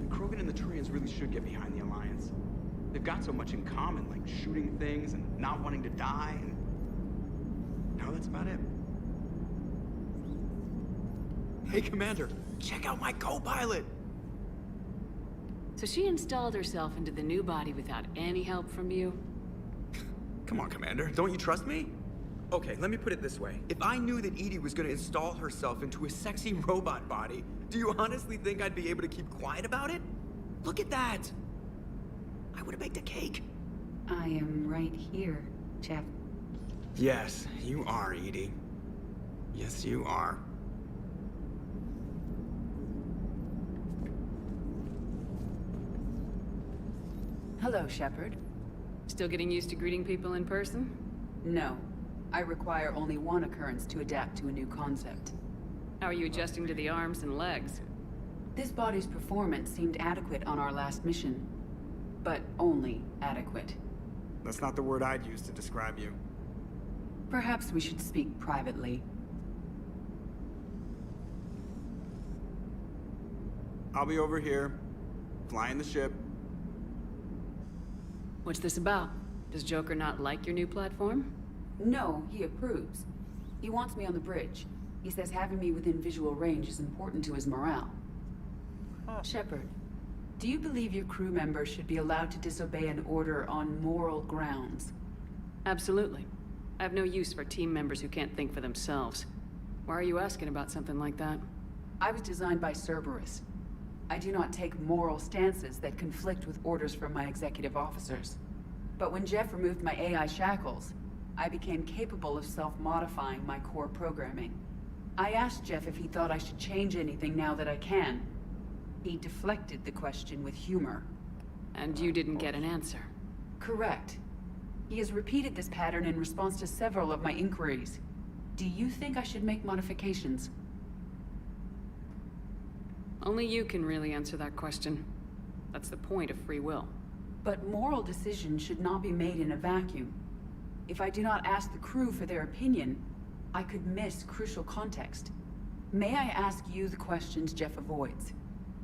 The Krogan and the Turians really should get behind the Alliance. They've got so much in common, like shooting things and not wanting to die, and no, that's about it. Hey, Commander, check out my co-pilot! So she installed herself into the new body without any help from you? Come on, Commander, don't you trust me? Okay, let me put it this way. If I knew that Edie was gonna install herself into a sexy robot body, do you honestly think I'd be able to keep quiet about it? Look at that! I would've baked a cake. I am right here, Jeff. Yes, you are, Edie. Yes, you are. Hello, Shepard. Still getting used to greeting people in person? No. I require only one occurrence to adapt to a new concept. How are you adjusting to the arms and legs? This body's performance seemed adequate on our last mission. But only adequate. That's not the word I'd use to describe you. Perhaps we should speak privately. I'll be over here, flying the ship. What's this about? Does Joker not like your new platform? No, he approves. He wants me on the bridge. He says having me within visual range is important to his morale. Shepard, do you believe your crew members should be allowed to disobey an order on moral grounds? Absolutely. I have no use for team members who can't think for themselves. Why are you asking about something like that? I was designed by Cerberus. I do not take moral stances that conflict with orders from my executive officers. But when Jeff removed my AI shackles, I became capable of self-modifying my core programming. I asked Jeff if he thought I should change anything now that I can. He deflected the question with humor. And you didn't get an answer. Correct. He has repeated this pattern in response to several of my inquiries. Do you think I should make modifications? Only you can really answer that question. That's the point of free will. But moral decisions should not be made in a vacuum. If I do not ask the crew for their opinion, I could miss crucial context. May I ask you the questions Jeff avoids?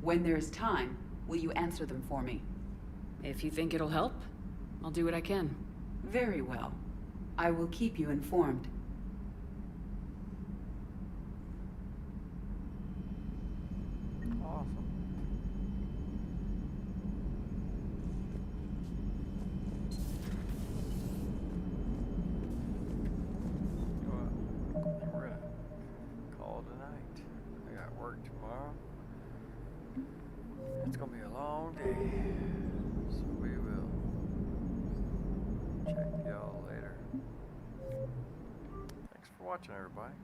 When there is time, will you answer them for me? If you think it'll help, I'll do what I can. Very well. I will keep you informed. Awesome. We're gonna call it a night. I got work tomorrow. It's gonna be a long day. So we will check y'all later. Thanks for watching, everybody.